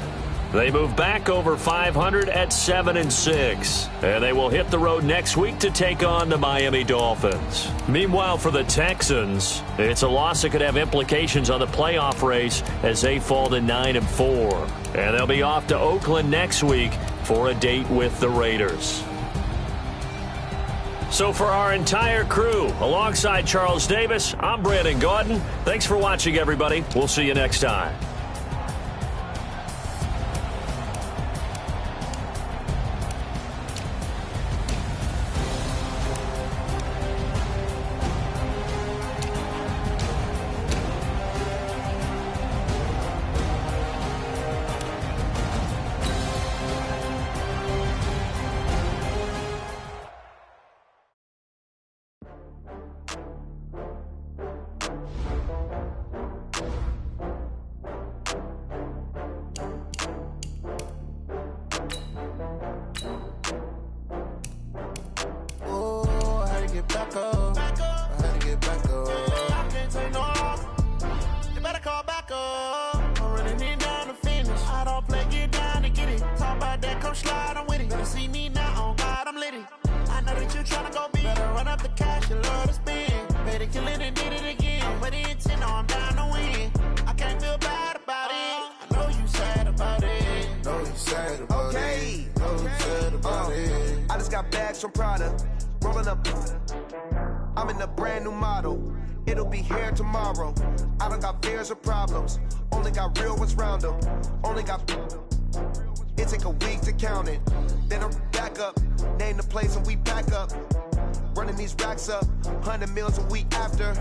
Speaker 5: they move back over 500 at 7-6. And they will hit the road next week to take on the Miami Dolphins. Meanwhile, for the Texans, it's a loss that could have implications on the playoff race as they fall to 9-4. And they'll be off to Oakland next week for a date with the Raiders. So for our entire crew, alongside Charles Davis, I'm Brandon Gaudin. Thanks for watching, everybody. We'll see you next time.
Speaker 10: I'm in a brand new model. It'll be here tomorrow. I don't got fears or problems. Only got real ones round them. Only got. It take a week to count it. Then I'm back up. Name the place and we back up. Running these racks up. 100 meals a week after.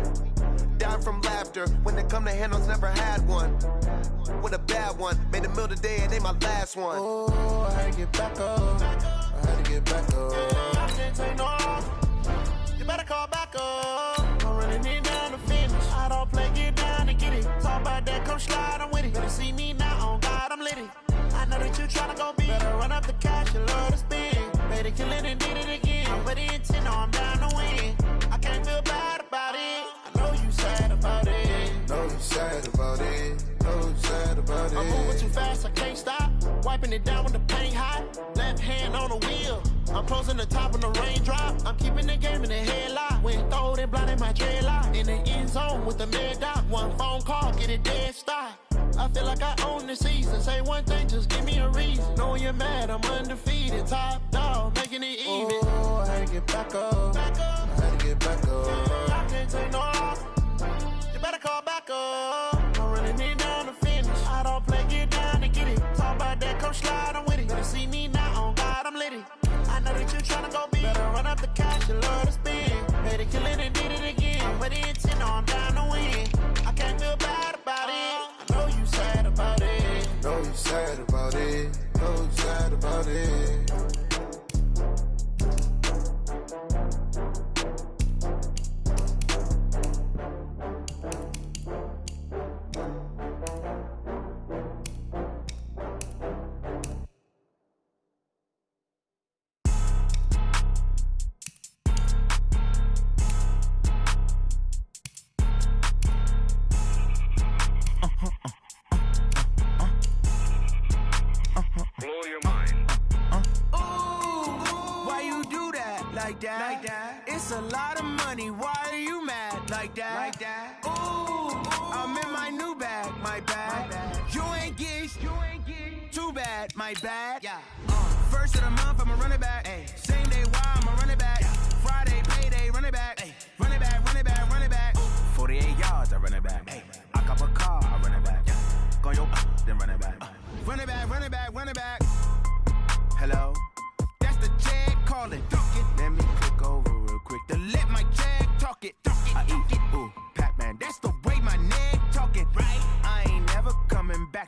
Speaker 10: Down from laughter. When they come to handles, never had one. With a bad one. Made a meal today and ain't my last one.
Speaker 11: Oh, I had to get back up. I had to get back up. I can't take no. You better call back up. I'm running it down to finish. I don't play, get down and get it. Talk about that, come slide, I'm with it. Better see me now, on God, I'm litty. I know that you tryna go big. Better run up the cash, you love to spin. Better kill it and did it again. I'm with the intent, I'm down to win. I can't feel bad about it. I know you sad about it.
Speaker 10: Know you sad about it. Know you sad about it.
Speaker 11: I'm moving too fast, I can't stop. Wiping it down with the paint hot. Left hand on the wheel. I'm closing the top of the raindrop. I'm keeping the game in the headlock. When throwed and blinded my dreadlock. In the end zone with the mad dot. One phone call, get it dead stop. I feel like I own the season. Say one thing, just give me a reason. Knowing you're mad, I'm undefeated. Top dog, making it even.
Speaker 10: Oh, I had to get back up.
Speaker 11: Back up.
Speaker 10: I had to get back up.
Speaker 11: I can't take no off. You better call back up. I'm running it down to finish. I don't play, get down and get it. Talk about that, come slide, I'm with it. Better see me now, on God, I'm litty. I know that you tryna go big. Better run up the cash, you love to spin. Better kill it and did it again. I'm with the intent, I'm down to win. I can't feel bad about it. I know you sad about it.
Speaker 10: Know you sad about it. Know you sad about it.
Speaker 3: Like that. It's a lot of money. Why are you mad like that? Like that. Ooh, I'm in my new bag. My bad. You ain't getting too bad. My bad. Yeah. First of the month, I'ma run it back. Ay. Same day, why I'ma run it back. Yeah. Friday, payday, run it back. Ay. Run it back, run it back, run it back. 48 yards, I run it back. Ay. I cop a car, I run it back. Yeah. Go yo, then run it back. Run it back, run it back, run it back. Hello? That's the check calling. Let me click over it.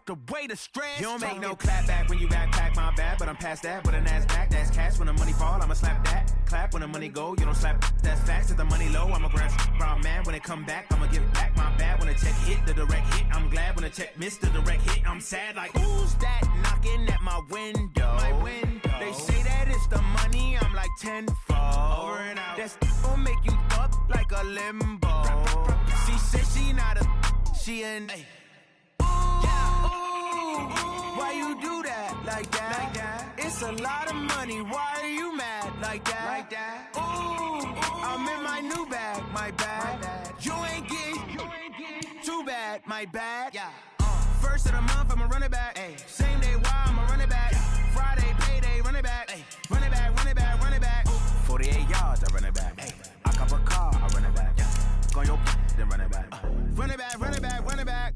Speaker 12: took away the stress. You don't make no clap back when you backpack, my bad, but I'm past that. With an ass back, that's cash. When the money fall, I'ma slap that. Clap when the money go, you don't slap. That's facts. If the money low, I'ma grab brown man. When it come back, I'ma give back my bad. When the check hit, the direct hit, I'm glad. When the check missed the direct hit, I'm sad. Like, who's that knocking at my window? They say that it's the money, I'm like tenfold. Over and out. That's gon' make you up like a limbo. She said she not a, she an. Why you do that like that? It's a lot of money. Why are you mad like that? Ooh, I'm in my new bag, my bad. You ain't getting too bad, my bad. Yeah. First of the month, I'ma run it back. Ay. Same day, why I'ma run it back. Yeah. Friday, payday, run it back. Ay. Run it back, run it back, run it back. 48 yards, I run it back. Ay. I cop a car, I run it back. Yeah. Go on your then run it back. Run it back, run it back, run it back.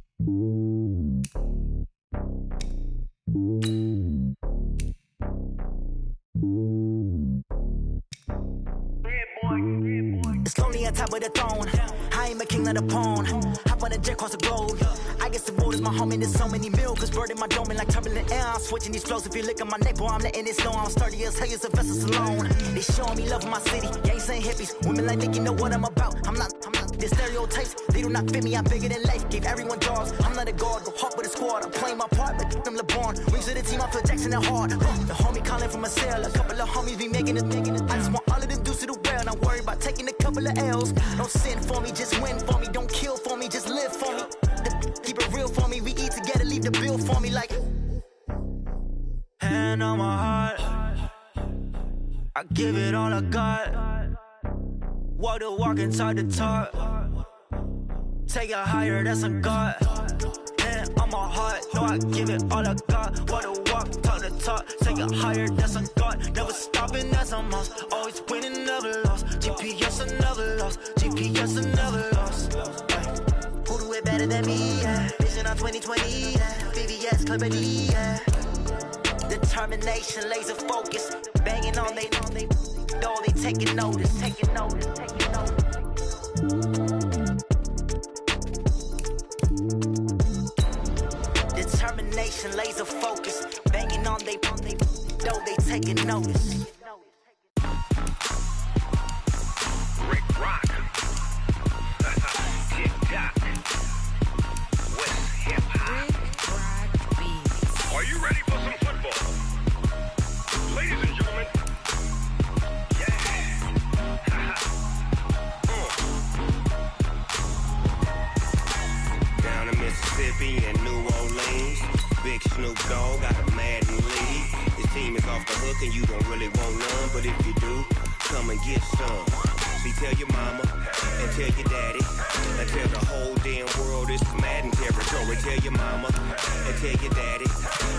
Speaker 13: It's lonely on top of the throne. I ain't a king, not a pawn. Hop on a jet across the globe. I guess the world is my home and there's so many milks. Bird in my dome and like turbulent air. I'm switching these flows. If you look at my neck, boy, I'm letting it slow. I'm sturdy as hell as a vessel alone. They showing me love in my city. Gangs ain't hippies. Women like Nick, you know what I'm about. I'm not. The stereotypes, they do not fit me. I'm bigger than life. Gave everyone jobs. I'm not a guard. Go hard with a squad. I'm playing my part, but them LeBron. Rings to the team. I feel Jackson and hard. The homie calling from a cell. A couple of homies be making it. I just want all of them dudes to do well. Not worry about taking a couple of L's. Don't sin for me, just win for me. Don't kill for me, just live for me. Keep it real for me. We eat together, leave the bill for me like. Hand on my heart, I give it all I got. Walk the walk inside the talk. Take it higher, that's a God. Hand on my heart, no, I give it all I got. Walk the walk, talk the talk. Take it higher, that's a God. Never stopping, that's a must. Always winning, never lost. GPS, I never lost. GPS, I never lost. Who do it better than me? Yeah. Vision on 2020. Yeah. VVS, clarity. Yeah. Determination, laser focus. Banging on they door, they taking notice. Taking notice. Taking notice. Determination, laser focus. Banging on they door, they taking notice.
Speaker 14: Rick Rock. TikTok. West Hip Hop. Are you ready for some football? Ladies and gentlemen. Down in Mississippi and New Orleans, Big Snoop Dogg got a Madden league. His team is off the hook and you don't really want none, but if you do, come and get some. See, tell your mama and tell your daddy and tell the whole damn world this is Madden territory. Tell your mama and tell your daddy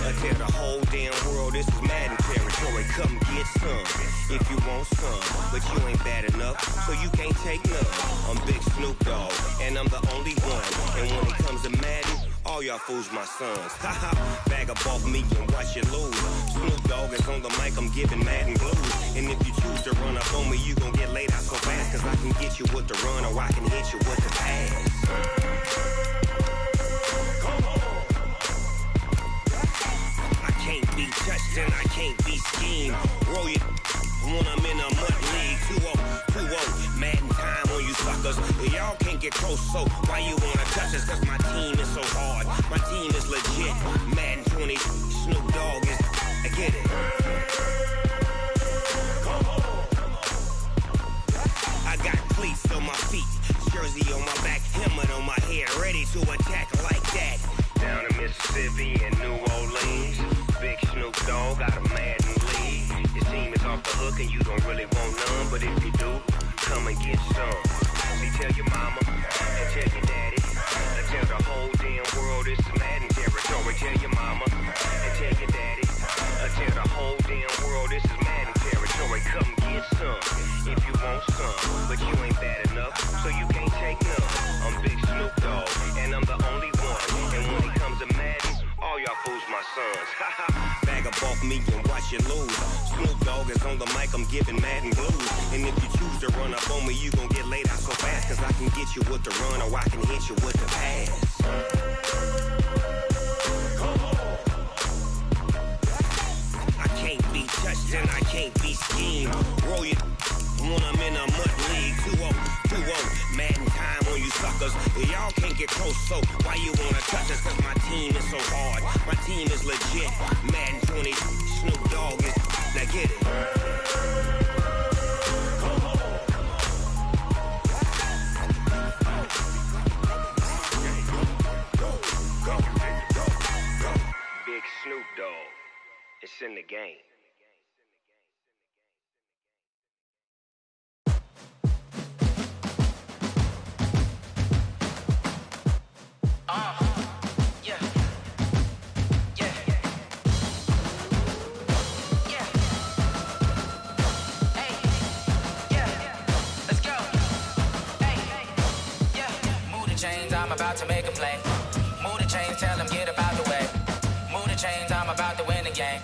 Speaker 14: and tell the whole damn world this is Madden territory. Come get some if you want some, but you ain't bad enough, so you can't take none. I'm Big Snoop Dogg, and I'm the only one. And when it comes to Madden, all y'all fools my sons. Haha, bag up off me and watch you lose. Snoop Dogg is on the mic, I'm giving Madden blues. And if you choose to run up on me, you gon' get laid out so fast. Cause I can get you with the run or I can hit you with the pass. Come on. I can't be touched and I can't be schemed. Roll it when I'm in a mud league. 2-0, Madden time on you suckers. Y'all can't get close, so why you wanna touch us? Cause my team is so hard. My team is legit. Madden 20, Snoop Dogg is. I get it. Come on. I got cleats on my feet, jersey on my back, helmet on my head, ready to attack like that. Down in Mississippi and New Orleans, Big Snoop Dogg got a Madden league. Your team is off the hook and you don't really want none, but if you do, come and get some. See, tell your mama and tell your daddy and tell the whole damn world this is Madden territory. Tell your mama and tell your daddy and tell the whole damn world this is Madden territory. Come get some if you want some, but you ain't bad enough, so you can't take none. I'm Big Snoop Dogg, and I'm the only one. And when it comes to Madden, all y'all fools my sons. Bag up off me and watch you lose. Snoop Dogg is on the mic, I'm giving Madden blues. And if you choose to run up on me, you gon' get laid out so fast. Cause I can get you with the run or I can hit you with the pass. can't be schemed. Roll your when I'm in a mud league. 2-0, Madden time on you suckers. Y'all can't get close, so why you wanna touch us? Cause my team is so hard. My team is legit. Madden 20, Snoop Dogg is. Now get it. Big Snoop Dogg. It's in the game.
Speaker 15: I'm about to make a play. Move the chains, tell them get about the way. Move the chains, I'm about to win the game.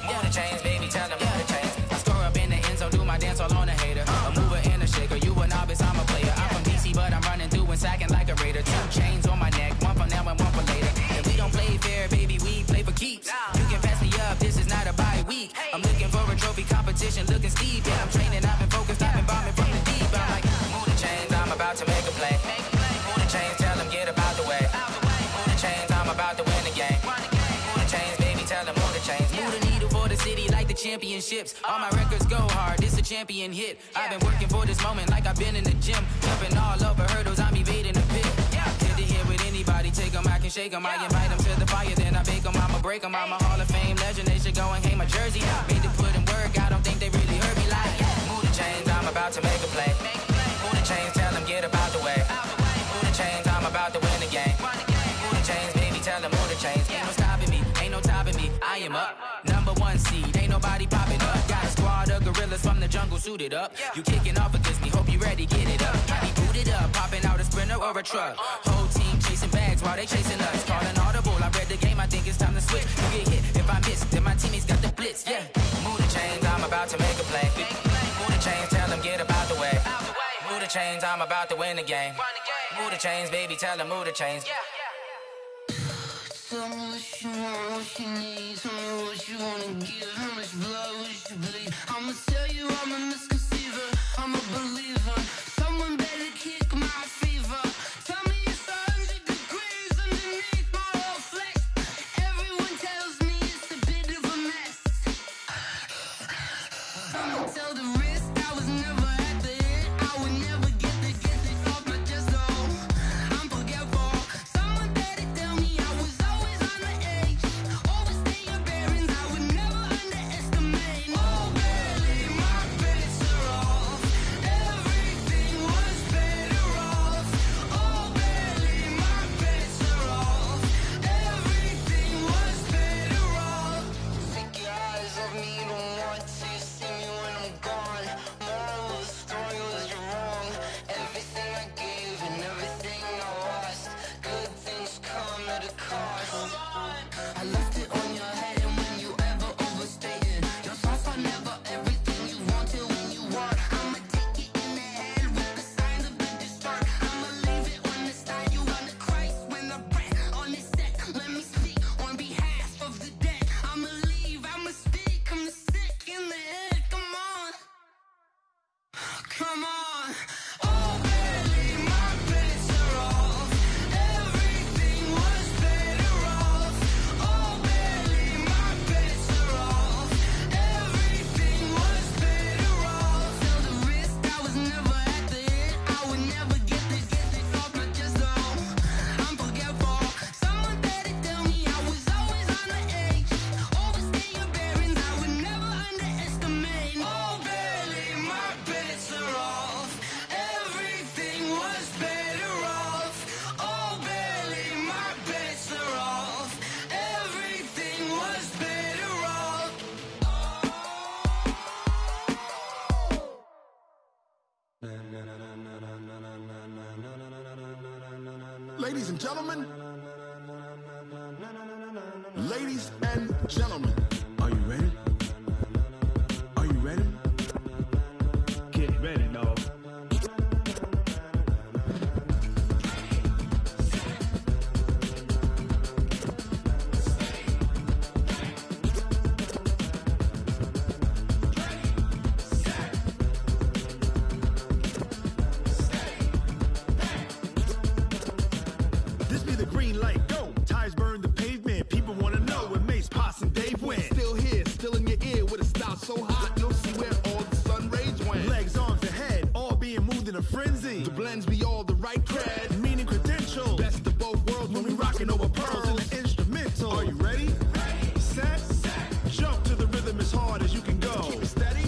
Speaker 15: Move the chains, baby, tell them move the chains. I score up in the end zone, do my dance all on a hater. A mover and a shaker, you a novice, I'm a player. I'm from DC, but I'm running through and sacking like a raider. 2 chains on my neck, one for now and one for later. And we don't play fair, baby, we play for keeps. You can pass me up, this is not a bye week. I'm looking for a trophy competition, looking steep. Yeah, I'm training, I've been focused, I've been bombing from the deep. I'm like, move the chains, I'm about to make a play. Move the chains, tell them get about the way. Move the chains, I'm about to win the game. Move the chains, baby, tell them move the chains. Move the needle for the city like the championships. All my records go hard, this a champion hit. I've been working for this moment like I've been in the gym. Jumping all over hurdles, I'm evading the pit. Good to hear with anybody, take them, I can shake them. I invite them to the fire, then I bake them, I'ma break them. I'm a Hall of Fame legend, they should go and hang my jersey. Made to put in work, I don't think they really heard me like, move the chains, I'm about to make a play. Move the chains, tell them get about the way. Move the chains, I'm about to win the game. Move the chains, baby, tell them move the chains. Ain't no stopping me, ain't no topping me, I am up. #1 seed, ain't nobody popping up. Got a squad of gorillas from the jungle suited up. You kicking off against me, hope you ready, get it up. I be booted up, popping out a Sprinter or a truck. Whole team chasing bags while they chasing us. Call an audible, I read the game, I think it's time to switch. You get hit, if I miss, then my teammates got the blitz, yeah. Move the chains, I'm about to make a play. Move the chains, tell them get about the way. Move the chains, I'm about to win the game. Move the chains, baby, tell them move the chains.
Speaker 16: Tell me what you want, what you need. Tell me what you wanna give. How much blood would you bleed? I'ma tell you I'm a misconceiver. I'm a believer. Someone better kick my fever. Tell me it's 100 degrees underneath my whole flesh. Everyone tells me it's a bit of a mess. I'ma tell the risk I was never at the end. I would never get the off my chest, though. I'm forgetful. Someone better tell me I was always on the edge. Overstay your bearings, I would never underestimate. Oh, barely, my bets are off. Everything was better off. Oh, barely, my bets are off. Everything was better off. Take your eyes off me, you don't want to see me when I'm gone. Moral of the story was you're wrong. Everything I gave and everything I lost. Good things come at a cost. I left it on your head, and when you ever overstay it, your thoughts are never everything you wanted when you want. I'ma take it in the head with the signs of the destroyed. I'ma leave it on the side. You want the Christ when I breath on this set. Let me speak on behalf of the dead. I'ma leave, I'ma speak. I'm the sick in the head. Come on, come on. Oh, barely, my bets are off. Everything was better off. Oh, barely, my bets are off. Everything was better off. Tell the risk I was never at the end. I would never get this off my chest, though. I'm forgetful. Someone better tell me I was always on the edge. Overstay your bearings, I would never underestimate. Oh, barely, my bets are off. Everything was better off. Oh, barely, my bets are off. Everything was better off.
Speaker 17: Ladies and gentlemen, ladies and gentlemen, are you ready? Are you ready? Get ready, dog. This be the green light, go. Tires burn the pavement, people wanna know when Mace, Potts, and Dave went.
Speaker 7: Still here, still in your ear with a style so hot, you'll see where all the sun rays went.
Speaker 17: Legs, arms, and head, all being moved in a frenzy.
Speaker 7: The blends be all the right cred,
Speaker 17: meaning credentials.
Speaker 7: best of both worlds
Speaker 17: When we rockin' over pearls in the instrumental.
Speaker 7: Are you ready?
Speaker 17: Set, jump to the rhythm as hard as you can go.
Speaker 7: Keep it steady,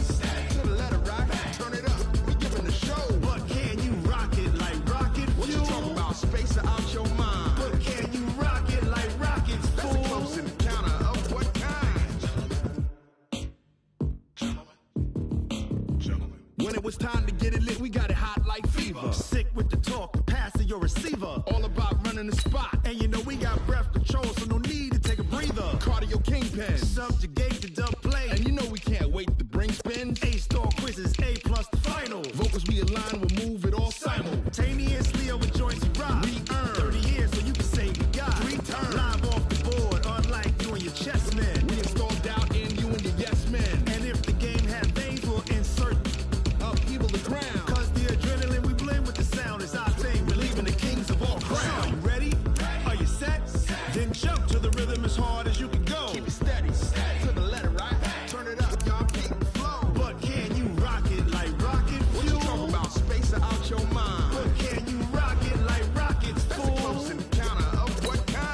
Speaker 7: to the letter right, turn it up, we giving the show.
Speaker 17: But can you rock it like rocket fuel?
Speaker 7: What you talking about, space out your mind?
Speaker 17: But can you rock it like rockets,
Speaker 7: That's a close encounter of what kind? When it was time to get it lit, we got it hot like fever.
Speaker 17: Sick with the talk, passing your receiver.
Speaker 7: All about running the spot.
Speaker 17: And you know we got breath control, so no need to take a breather.
Speaker 7: Cardio kingpin,
Speaker 17: Subjugate the dub play.
Speaker 7: and you know we can't wait to bring spins.
Speaker 17: A-star quizzes, A+ the final.
Speaker 7: Vocals we align, we'll move it all
Speaker 17: Simultaneously over joints we rock.
Speaker 7: We earn
Speaker 17: 30 years so you can say we got
Speaker 7: 3 turns.
Speaker 17: live off the board, unlike you and your chess men.
Speaker 7: We install doubt in you and your yes men.
Speaker 17: And if the game had veins, we'll insert
Speaker 7: Upheaval the crown.
Speaker 17: Cause the adrenaline we blend with the sound is our thing. We're leaving the kings of all crowns. Are you ready? Are you set? Then jump to the rhythm as hard as you can go.
Speaker 7: Keep it steady, to the letter right. Turn it up, y'all keep the flow.
Speaker 17: But can you rock it like rocket fuel?
Speaker 7: What you talking about, space out your mind?
Speaker 17: But can you rock it like rockets,
Speaker 7: That's a
Speaker 17: fool?
Speaker 7: close encounter of what kind?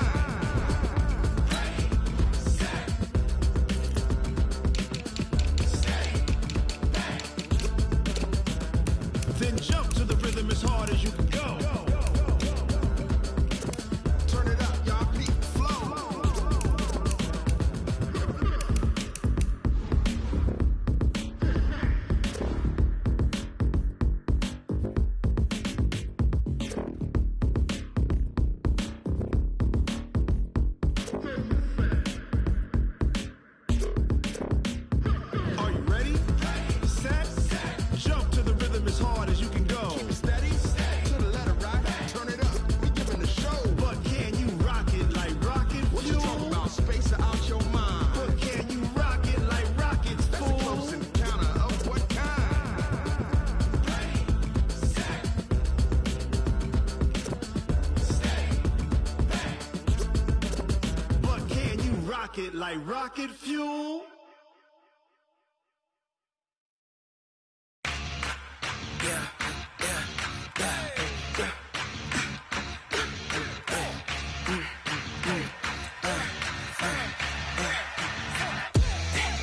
Speaker 17: Then jump to the rhythm as hard as you can go.
Speaker 7: Turn it up, y'all keep the flow.
Speaker 17: Are you ready? Set, jump to the rhythm as hard as you can go.
Speaker 7: Keep it steady, to the letter right. Turn it up, we giving the show.
Speaker 17: But can you rock it like rocket
Speaker 7: What you
Speaker 17: fuel?
Speaker 7: talking about, space out your mind?
Speaker 17: But can you rock it like rockets,
Speaker 7: That's a
Speaker 17: fool?
Speaker 7: close encounter of what kind?
Speaker 17: But can you rock it like rocket fuel?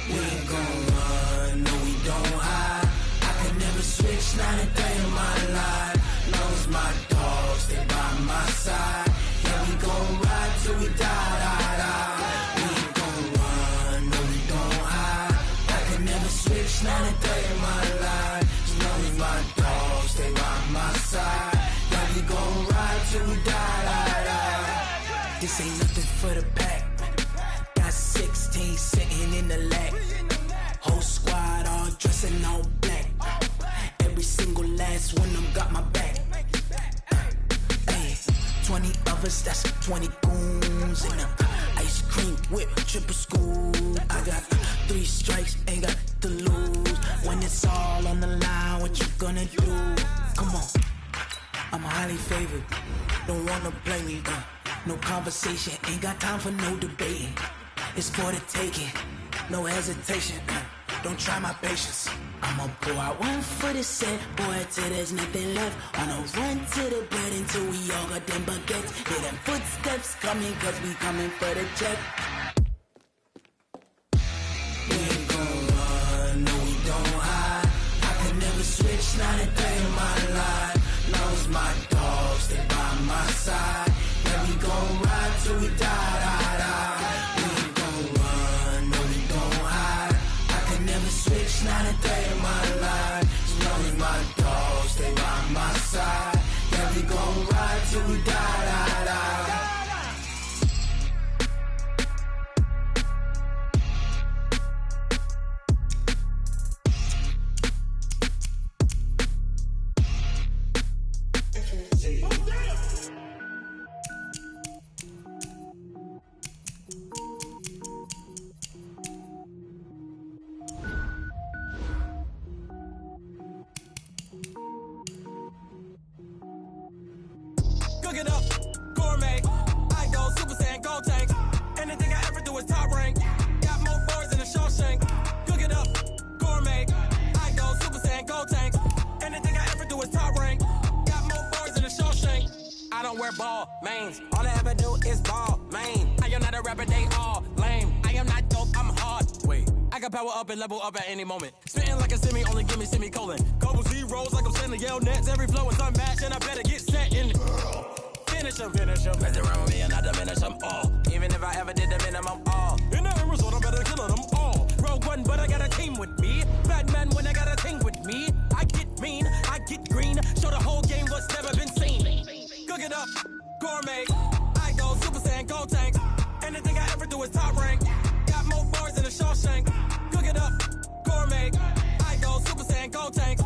Speaker 12: We ain't gon' run, no we don't hide. I can never switch, not a day in my life. Long as my dogs stay by my side. Yeah, we gon' ride till we die. We ain't gon' run, no we don't hide. I can never switch, not a day in my life. As long as my dogs stay by my side. Yeah, we gon' ride till we die. This ain't nothing for the pack. Got 16 sitting in the lap. Whole squad all dressing all black. Every single last one of them got my back. Hey, 20 of us, that's 20 goons. And ice cream whip, triple scoop. I got 3 strikes, ain't got to lose. When it's all on the line, what you gonna do? Come on, I'm highly favored. Don't wanna play me, no conversation, ain't got time for no debating. It's for the taking, no hesitation. Don't try my patience. I'ma pour out one for the set, boy, till there's nothing left. On a run to the bread until we all got them baguettes. Hear them footsteps coming, cause we coming for the check. We ain't gon' run, no we don't hide. I can never switch, not a day in my life. Long as my dogs stay by my side. Yeah, we gon' ride till we die. We ain't gon' run, no we don't hide. I can never switch, not a day in my life. As long as my dogs stay by my side. Yeah, we gon' ride till we die.
Speaker 2: Cook it up, gourmet. don't wear ball mains. All I ever do is ball main. I am not a rapper, they all lame. I am not dope, I'm hard. Wait, I can power up and level up at any moment. Spitting like a semi, only give me semicolon. Couple zeros like I'm sending yell nets. Every flow is unmatched and I better get set in. Finish them. Mess around with me and I diminish them all. Even if I ever did the minimum all. In the end result, I'm better killing them all. Rogue one, but I got a team with me. Batman when I got a team with me. I get mean, I get green. Show the whole game what's never been seen. Cook it up, gourmet. I go Super Saiyan, gold tanks. Anything I ever do is top rank. Got more bars than a Shawshank. Cook it up, gourmet. I go Super Saiyan, gold tanks.